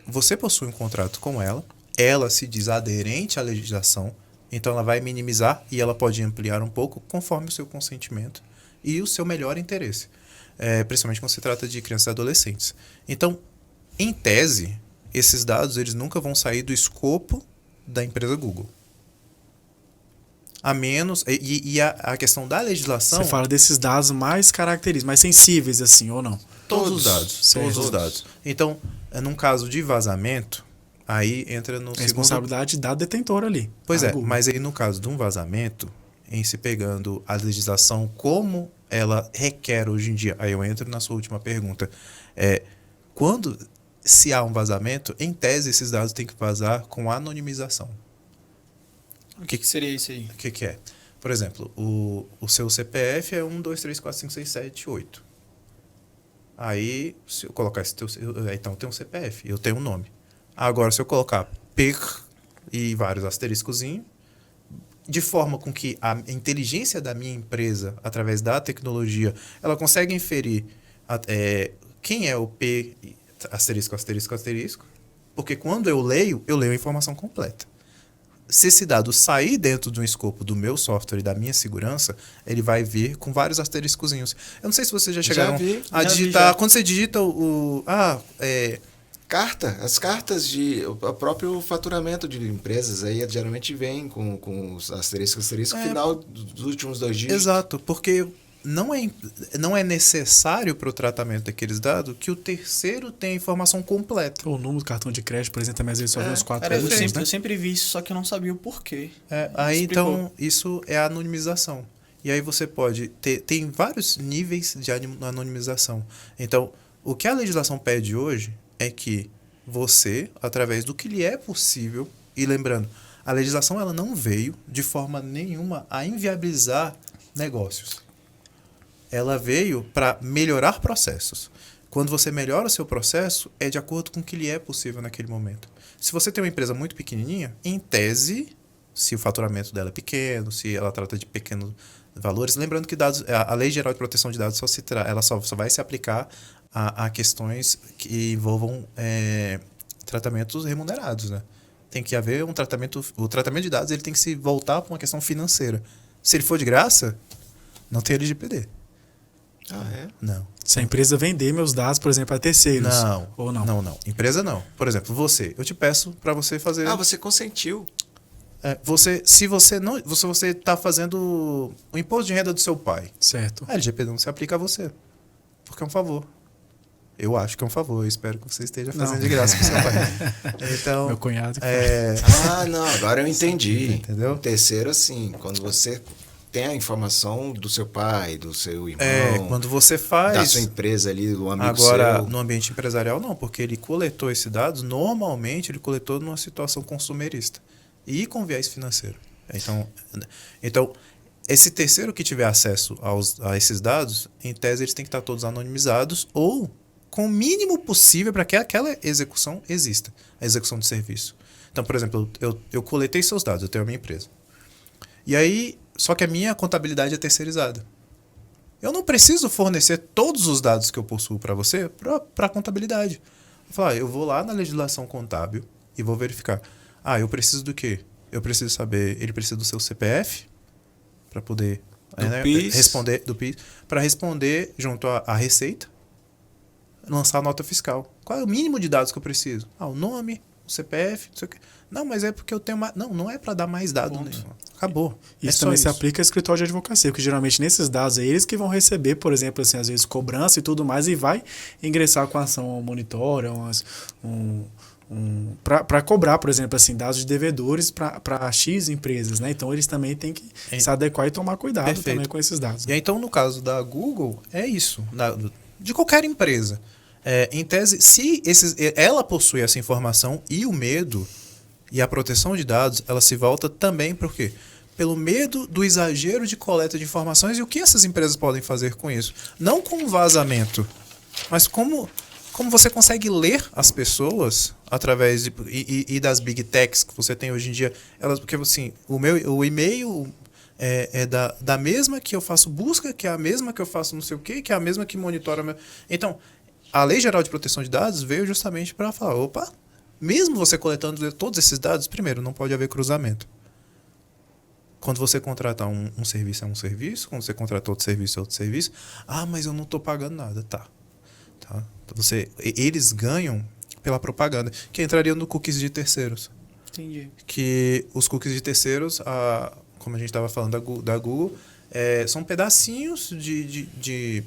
você possui um contrato com ela se diz aderente à legislação, então ela vai minimizar e ela pode ampliar um pouco conforme o seu consentimento e o seu melhor interesse. Principalmente quando se trata de crianças e adolescentes. Então, em tese, esses dados eles nunca vão sair do escopo da empresa Google. A menos... E a questão da legislação... Você fala desses dados mais característicos, mais sensíveis, assim, ou não? Todos os dados. Certo. Todos os dados. Então, num caso de vazamento, aí entra no segundo... Responsabilidade da detentora ali. Pois a é, Google. mas aí no caso de um vazamento, em se pegando a legislação como ela requer hoje em dia, aí eu entro na sua última pergunta, quando se há um vazamento, em tese esses dados têm que vazar com anonimização. O que seria isso aí? O que é? Por exemplo, o seu CPF é 1, 2, 3, 4, 5, 6, 7, 8. Aí, se eu colocar esse então tem um CPF, eu tenho um nome. Agora, se eu colocar PIR e vários asteriscozinhos, de forma com que a inteligência da minha empresa, através da tecnologia, ela consegue inferir quem é o P, asterisco, asterisco, asterisco, porque quando eu leio a informação completa. Se esse dado sair dentro de um escopo do meu software e da minha segurança, ele vai vir com vários asteriscozinhos. Eu não sei se vocês já chegaram a digitar. Quando você digita as cartas o próprio faturamento de empresas aí geralmente vem com os asterisco final dos últimos 2 dígitos. Exato, porque não é necessário para o tratamento daqueles dados que o terceiro tenha a informação completa. O número do cartão de crédito, por exemplo, também às vezes só vê os 4 últimos, né? Eu sempre vi isso, só que eu não sabia o porquê. Aí então, isso é a anonimização. E aí você pode tem vários níveis de anonimização. Então, o que a legislação pede hoje é que você, através do que lhe é possível, e lembrando, a legislação ela não veio de forma nenhuma a inviabilizar negócios. Ela veio para melhorar processos. Quando você melhora o seu processo, é de acordo com o que lhe é possível naquele momento. Se você tem uma empresa muito pequenininha, em tese, se o faturamento dela é pequeno, se ela trata de pequenos valores, lembrando que a Lei Geral de Proteção de Dados ela só vai se aplicar a questões que envolvam tratamentos remunerados, né? Tem que haver um tratamento... O tratamento de dados ele tem que se voltar para uma questão financeira. Se ele for de graça, não tem LGPD. Não. Se a empresa vender meus dados, por exemplo, a terceiros. Não. Ou não? Não. Empresa não. Por exemplo, eu te peço para você fazer... você consentiu. Se você está fazendo o imposto de renda do seu pai, Certo. a LGPD não se aplica a você. Porque é um favor. Eu acho que é um favor. Eu espero que você esteja fazendo de graça com seu pai. Então, meu cunhado. Não. Agora eu entendi. Entendeu? O terceiro, assim, quando você tem a informação do seu pai, do seu irmão, quando você faz... da sua empresa ali, do amigo agora, seu. no ambiente empresarial, não. Porque ele coletou esses dados, normalmente ele coletou numa situação consumerista. E com viés financeiro. Então, esse terceiro que tiver acesso a esses dados, em tese eles têm que estar todos anonimizados ou com o mínimo possível para que aquela execução exista, a execução de serviço. Então, por exemplo, eu coletei seus dados, eu tenho a minha empresa. E aí, só que a minha contabilidade é terceirizada. Eu não preciso fornecer todos os dados que eu possuo para você para a contabilidade. Eu vou lá na legislação contábil e vou verificar. Eu preciso do quê? Eu preciso saber, ele precisa do seu CPF para poder responder do PIS, para responder junto à Receita, lançar a nota fiscal. Qual é o mínimo de dados que eu preciso? O nome, o CPF, não sei o quê. Não, mas é porque eu tenho mais... Não é para dar mais dados nenhum. Acabou. Isso também se aplica a escritório de advocacia, porque geralmente nesses dados é eles que vão receber, por exemplo, assim, às vezes cobrança e tudo mais, e vai ingressar com a ação monitória, para cobrar, por exemplo, assim, dados de devedores para X empresas, né? Então eles também têm que se adequar e tomar cuidado Perfeito. também com esses dados. E aí, então, no caso da Google, é isso. De qualquer empresa. Em tese, se ela possui essa informação e o medo e a proteção de dados, ela se volta também por quê? Pelo medo do exagero de coleta de informações e o que essas empresas podem fazer com isso. Não com vazamento, mas como você consegue ler as pessoas através e das big techs que você tem hoje em dia. Porque assim, o e-mail é da mesma que eu faço busca, que é a mesma que eu faço não sei o quê, que é a mesma que monitora. Então, a Lei Geral de Proteção de Dados veio justamente para falar, opa, mesmo você coletando todos esses dados, primeiro, não pode haver cruzamento. Quando você contratar um serviço, é um serviço. Quando você contrata outro serviço, é outro serviço. Ah, mas eu não estou pagando nada. Tá. Eles ganham pela propaganda, que entraria no cookies de terceiros. Entendi. Que os cookies de terceiros, como a gente estava falando da Google, são pedacinhos de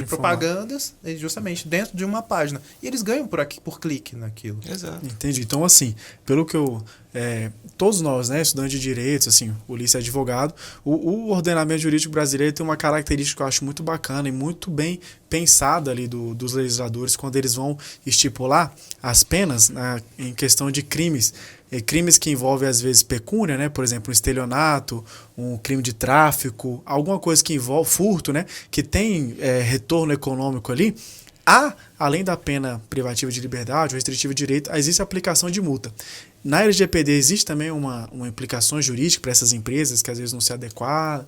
propagandas, justamente dentro de uma página. E eles ganham por clique naquilo. Exato. Entendi. Então, assim, pelo que eu... todos nós, né, estudantes de direitos, assim, o Ulisses é advogado, o ordenamento jurídico brasileiro tem uma característica que eu acho muito bacana e muito bem pensada ali dos legisladores quando eles vão estipular as penas em questão de crimes. Crimes que envolvem, às vezes, pecúnia, né? Por exemplo, um estelionato, um crime de tráfico, alguma coisa que envolve furto, né? Que tem retorno econômico ali. Além da pena privativa de liberdade ou restritiva de direito, existe a aplicação de multa. Na LGPD existe também uma implicação jurídica para essas empresas que às vezes não se adequaram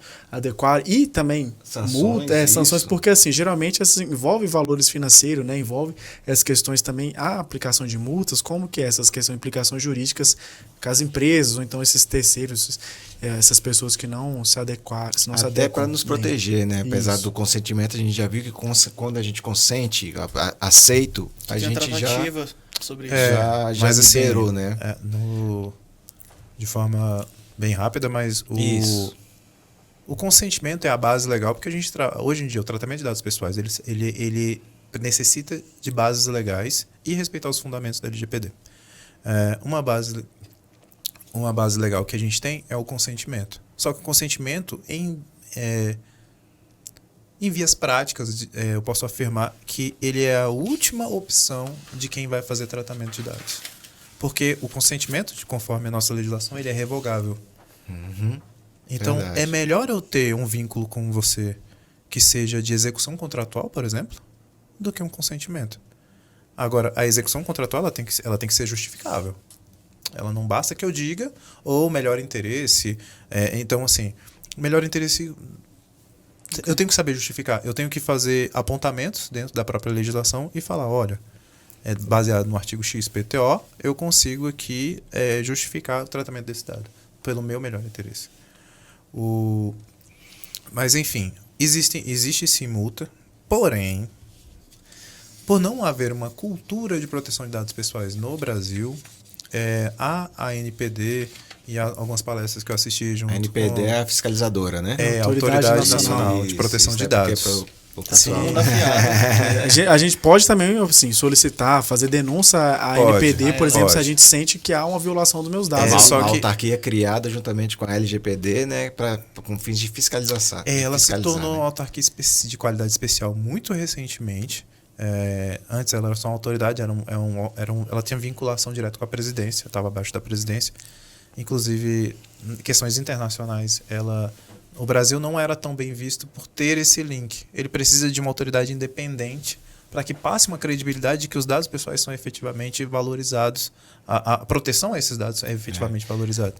e também sanções, porque assim, geralmente envolve valores financeiros, né? Envolve essas questões também, a aplicação de multas, como que essas questões, implicações jurídicas com as empresas, ou então esses terceiros, essas pessoas que não se adequaram. Até para nos proteger, né? Apesar do consentimento, a gente já viu que quando a gente consente, aceito, a gente já... sobre isso. Já liberou, assim, né? De forma bem rápida, mas o consentimento é a base legal, porque a gente hoje em dia o tratamento de dados pessoais ele necessita de bases legais e respeitar os fundamentos da LGPD. Uma base legal que a gente tem é o consentimento. Só que o consentimento em vias práticas, eu posso afirmar que ele é a última opção de quem vai fazer tratamento de dados. Porque o consentimento, conforme a nossa legislação, ele é revogável. Uhum. Então, Verdade. é melhor eu ter um vínculo com você que seja de execução contratual, por exemplo, do que um consentimento. Agora, a execução contratual ela tem que ser justificável. Ela não basta que eu diga, ou melhor interesse. Então, assim, melhor interesse... Eu tenho que saber justificar. Eu tenho que fazer apontamentos dentro da própria legislação e falar, olha, baseado no artigo XPTO, eu consigo aqui justificar o tratamento desse dado pelo meu melhor interesse. Mas, enfim, existe sim multa, porém, por não haver uma cultura de proteção de dados pessoais no Brasil, a ANPD e algumas palestras que eu assisti junto a NPD é a fiscalizadora, né? A Autoridade Nacional de Proteção de Dados. A gente pode também assim, solicitar, fazer denúncia à NPD, por exemplo, se a gente sente que há uma violação dos meus dados. A autarquia criada juntamente com a LGPD, né, com fins de fiscalização. Ela se tornou uma autarquia de qualidade especial muito recentemente. Antes ela era só uma autoridade, ela tinha vinculação direta com a presidência, estava abaixo da presidência. Inclusive, questões internacionais, o Brasil não era tão bem visto por ter esse link. Ele precisa de uma autoridade independente para que passe uma credibilidade de que os dados pessoais são efetivamente valorizados, a proteção a esses dados é efetivamente valorizada.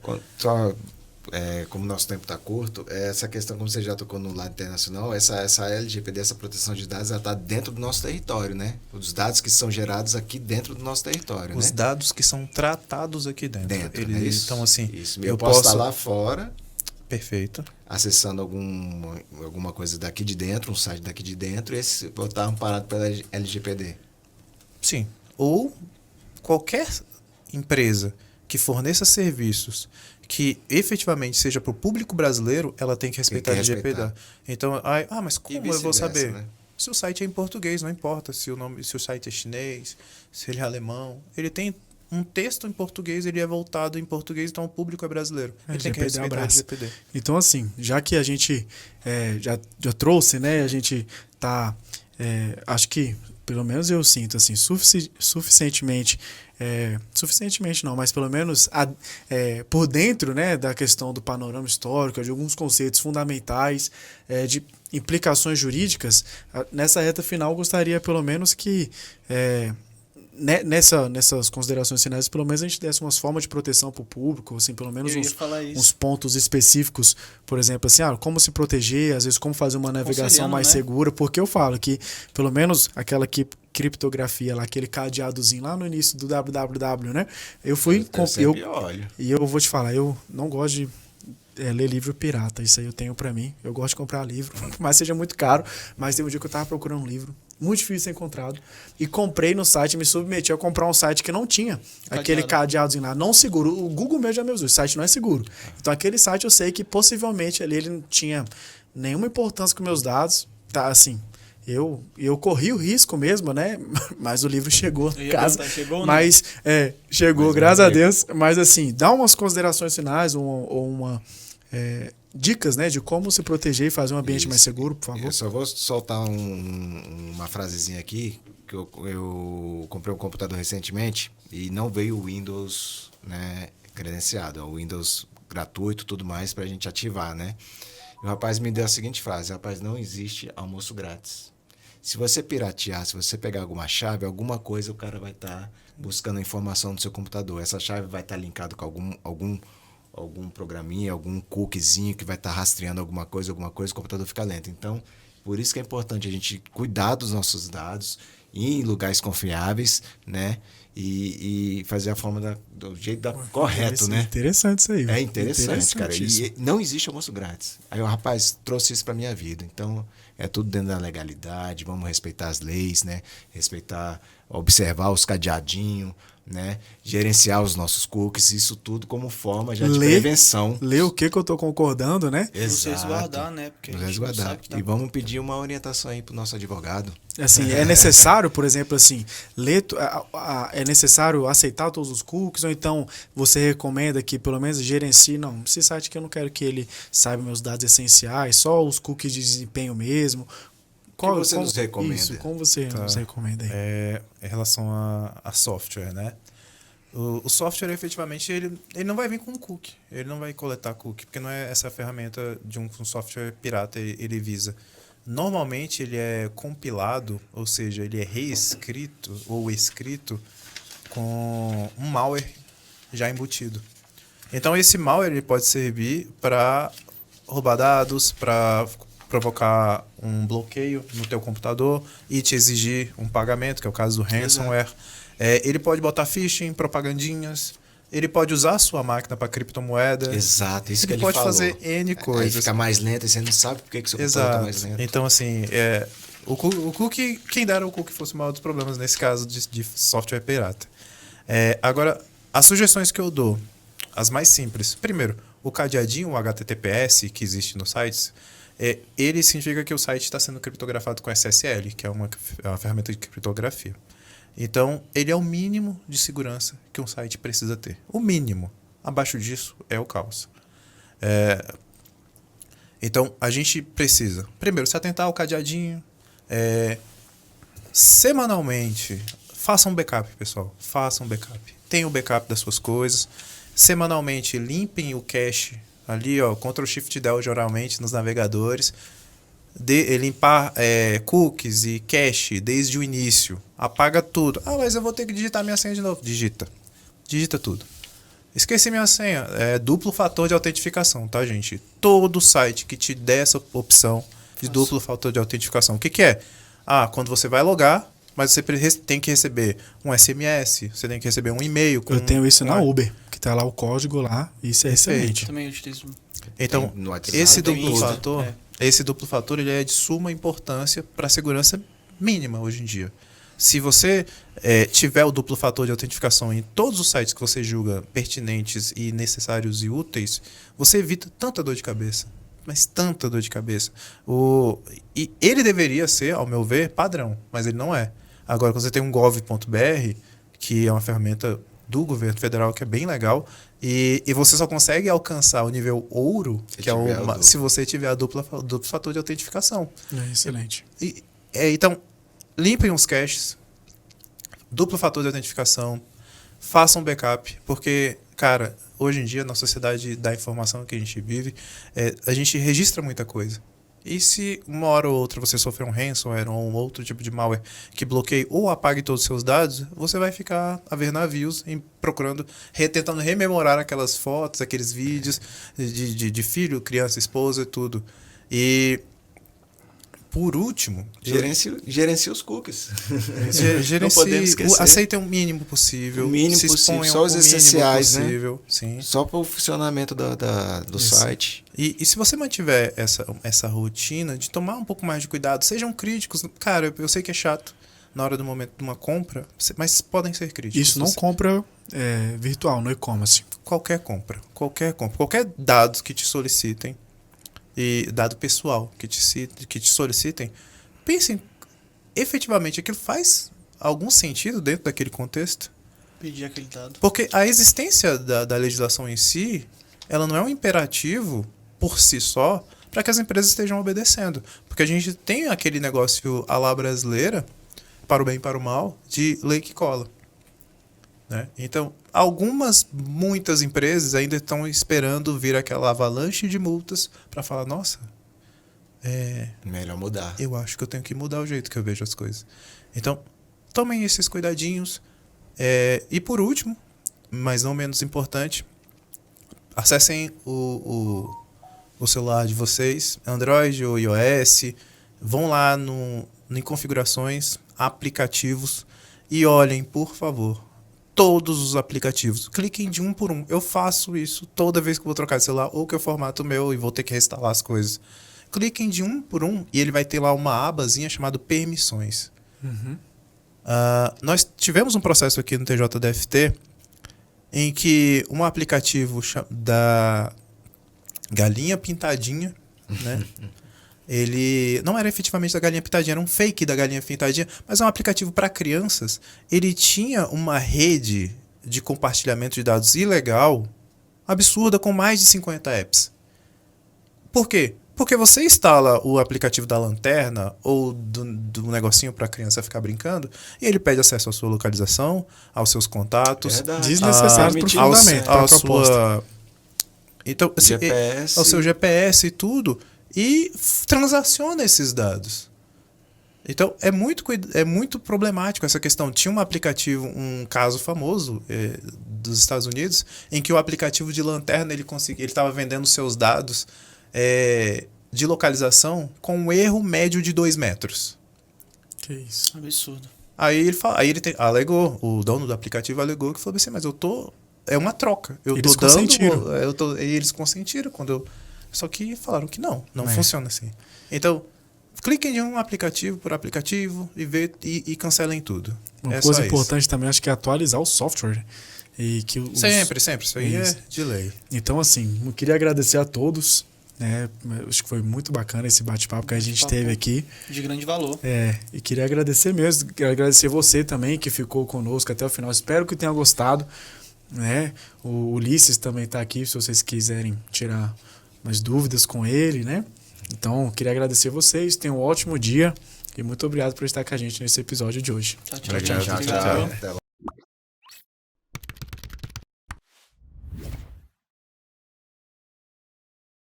Como o nosso tempo está curto, essa questão, como você já tocou no lado internacional, essa LGPD, essa proteção de dados, ela está dentro do nosso território, né? Os dados que são gerados aqui dentro do nosso território, os dados que são tratados aqui dentro. Eles, então, assim, eu posso estar lá fora, perfeito, acessando alguma coisa daqui de dentro, um site daqui de dentro, e vou estar amparado pela LGPD. Sim. Ou qualquer empresa que forneça serviços que efetivamente seja para o público brasileiro, ela tem que respeitar a LGPD. Então, mas como eu vou saber? Né? Se o site é em português, não importa se o site é chinês, se ele é alemão, ele tem um texto em português, ele é voltado em português, então o público é brasileiro. Ele tem que LGPD respeitar o abraça. LGPD. Então, assim, já que a gente já trouxe, né? A gente tá, acho que, pelo menos eu sinto, assim, suficientemente não, mas pelo menos por dentro, né, da questão do panorama histórico, de alguns conceitos fundamentais, de implicações jurídicas, nessa reta final eu gostaria pelo menos que nessas considerações finais, pelo menos a gente desse umas formas de proteção para o público, assim, pelo menos uns pontos específicos, por exemplo, assim, como se proteger, às vezes como fazer uma navegação mais segura, porque eu falo que, pelo menos aquela criptografia lá, aquele cadeadozinho lá no início do www, né? Eu fui... E eu vou te falar, eu não gosto de ler livro pirata, isso aí eu tenho pra mim. Eu gosto de comprar livro, mas seja muito caro. Mas tem um dia que eu tava procurando um livro, muito difícil de ser encontrado, e comprei no site, me submeti a comprar um site que não tinha aquele cadeadozinho lá, não seguro. O Google mesmo já me usou, o site não é seguro. Então aquele site eu sei que possivelmente ali ele não tinha nenhuma importância com meus dados, tá, assim... Eu corri o risco mesmo, né? Mas o livro chegou em casa. Chegou, mas chegou, graças a Deus. Mas assim, dá umas considerações finais ou dicas, né, de como se proteger e fazer um ambiente mais seguro, por favor. Eu só vou soltar uma frasezinha aqui, que eu comprei um computador recentemente e não veio o Windows, né, credenciado, o Windows gratuito e tudo mais pra gente ativar, né? E o rapaz me deu a seguinte frase: rapaz, não existe almoço grátis. Se você piratear, se você pegar alguma chave, alguma coisa, o cara vai estar buscando a informação do seu computador. Essa chave vai estar linkada com algum programinha, algum cookiezinho que vai estar rastreando alguma coisa, o computador fica lento. Então, por isso que é importante a gente cuidar dos nossos dados, ir em lugares confiáveis, né? E fazer a forma do jeito correto, né? Interessante isso aí. É interessante, cara. E não existe almoço grátis. Aí o rapaz trouxe isso pra minha vida. Então, é tudo dentro da legalidade. Vamos respeitar as leis, né? Observar os cadeadinhos, né? Gerenciar os nossos cookies. Isso tudo como forma já de prevenção. Ler o que eu tô concordando, né? Exato. Nos resguardar, né? Porque nos resguardar. E vamos pedir uma orientação aí pro nosso advogado. Assim, é necessário, por exemplo, assim, é necessário aceitar todos os cookies, ou então você recomenda que pelo menos gerencie, não, esse site aqui eu não quero que ele saiba meus dados essenciais, só os cookies de desempenho mesmo. Como você nos recomenda? Isso, como você nos recomenda aí? Em relação a software, né? O software, efetivamente, ele não vai vir com cookie. Ele não vai coletar cookie, porque não é essa ferramenta de um software pirata ele visa. Normalmente, ele é compilado, ou seja, ele é reescrito ou escrito com um malware já embutido. Então, esse malware ele pode servir para roubar dados, para provocar um bloqueio no teu computador e te exigir um pagamento, que é o caso do ransomware. Ele pode botar phishing, propagandinhas. Ele pode usar a sua máquina para criptomoeda. Exato, isso que ele pode falou. Fazer N coisas. Aí fica mais lento e você não sabe por que seu computador está mais lento. Então, assim, o cookie, quem dera o cookie fosse o maior dos problemas nesse caso de software pirata. Agora, as sugestões que eu dou, as mais simples. Primeiro, o cadeadinho, o HTTPS que existe nos sites, ele significa que o site está sendo criptografado com SSL, que é uma ferramenta de criptografia. Então, ele é o mínimo de segurança que um site precisa ter. O mínimo. Abaixo disso é o caos. Então, a gente precisa, primeiro, se atentar ao cadeadinho. Semanalmente, faça um backup, pessoal. Faça um backup. Tenha o backup das suas coisas. Semanalmente, limpem o cache ali, ó, Ctrl+Shift+Del geralmente nos navegadores. Limpar cookies e cache desde o início. Apaga tudo. Mas eu vou ter que digitar minha senha de novo. Digita tudo. Esqueci minha senha. É duplo fator de autentificação, tá, gente? Todo site que te der essa opção de duplo fator de autentificação. O que é? Quando você vai logar, mas você tem que receber um SMS, você tem que receber um e-mail. Eu tenho isso na Uber, que tá lá o código lá, e isso é excelente. Eu também utilizo. Então, esse duplo fator ele é de suma importância para a segurança mínima hoje em dia. Se você tiver o duplo fator de autentificação em todos os sites que você julga pertinentes e necessários e úteis, você evita tanta dor de cabeça. Mas tanta dor de cabeça. E ele deveria ser, ao meu ver, padrão, mas ele não é. Agora, quando você tem um gov.br, que é uma ferramenta do governo federal, que é bem legal. E você só consegue alcançar o nível ouro, que é se você tiver a duplo fator de autentificação. Excelente. Então, limpem os caches, duplo fator de autentificação, façam backup, porque, cara, hoje em dia, na sociedade da informação que a gente vive, a gente registra muita coisa. E se uma hora ou outra você sofrer um ransomware ou um outro tipo de malware que bloqueie ou apague todos os seus dados, você vai ficar a ver navios procurando, tentando rememorar aquelas fotos, aqueles vídeos de filho, criança, esposa e tudo. E, por último... Gerencie os cookies. Não podemos esquecer. Aceitem o mínimo possível. O mínimo possível. Só os essenciais, possível, né? Sim. Só para o funcionamento do site. E se você mantiver essa rotina de tomar um pouco mais de cuidado, sejam críticos. Cara, eu sei que é chato na hora do momento de uma compra, mas podem ser críticos. Isso não compra virtual, no e-commerce. Qualquer compra. Qualquer dado que te solicitem, e dado pessoal que te solicitem, pensem, efetivamente, aquilo faz algum sentido dentro daquele contexto? Pedir aquele dado. Porque a existência da legislação em si, ela não é um imperativo por si só para que as empresas estejam obedecendo. Porque a gente tem aquele negócio à la brasileira, para o bem e para o mal, de lei que cola. Né? Então, muitas empresas ainda estão esperando vir aquela avalanche de multas para falar, nossa, melhor mudar. Eu acho que eu tenho que mudar o jeito que eu vejo as coisas. Então, tomem esses cuidadinhos. E por último, mas não menos importante, acessem o celular de vocês, Android ou iOS, vão lá em configurações, aplicativos e olhem, por favor, todos os aplicativos. Cliquem de um por um. Eu faço isso toda vez que eu vou trocar de celular ou que eu formato o meu e vou ter que reinstalar as coisas. Cliquem de um por um e ele vai ter lá uma abazinha chamada permissões. Uhum. Nós tivemos um processo aqui no TJDFT em que um aplicativo da Galinha Pintadinha, né? Ele não era efetivamente da Galinha Pintadinha, era um fake da Galinha Pintadinha, mas é um aplicativo para crianças. Ele tinha uma rede de compartilhamento de dados ilegal, absurda, com mais de 50 apps. Por quê? Porque você instala o aplicativo da lanterna ou do negocinho para a criança ficar brincando e ele pede acesso à sua localização, aos seus contatos. Desnecessário para o fundamento, para a proposta. Então, GPS. Ao seu GPS e tudo. E transaciona esses dados. Então, é muito problemático essa questão. Tinha um aplicativo, um caso famoso dos Estados Unidos, em que o aplicativo de lanterna ele estava vendendo seus dados de localização com um erro médio de 2 metros. Que isso. Absurdo. Aí ele alegou, o dono do aplicativo alegou que falou assim, mas é uma troca. Eles consentiram. E eles consentiram só que falaram que não funciona assim. Então, cliquem em um aplicativo por aplicativo e cancelem tudo. Uma coisa importante também, acho que é atualizar o software. Sempre. Isso aí é de lei. Então, assim, eu queria agradecer a todos. Acho que foi muito bacana esse bate-papo que a gente teve aqui. De grande valor. E queria agradecer mesmo. Quero agradecer você também que ficou conosco até o final. Espero que tenha gostado. O Ulisses também está aqui, se vocês quiserem tirar mais dúvidas com ele, né? Então, queria agradecer vocês. Tenham um ótimo dia e muito obrigado por estar com a gente nesse episódio de hoje. Tchau. Tchau.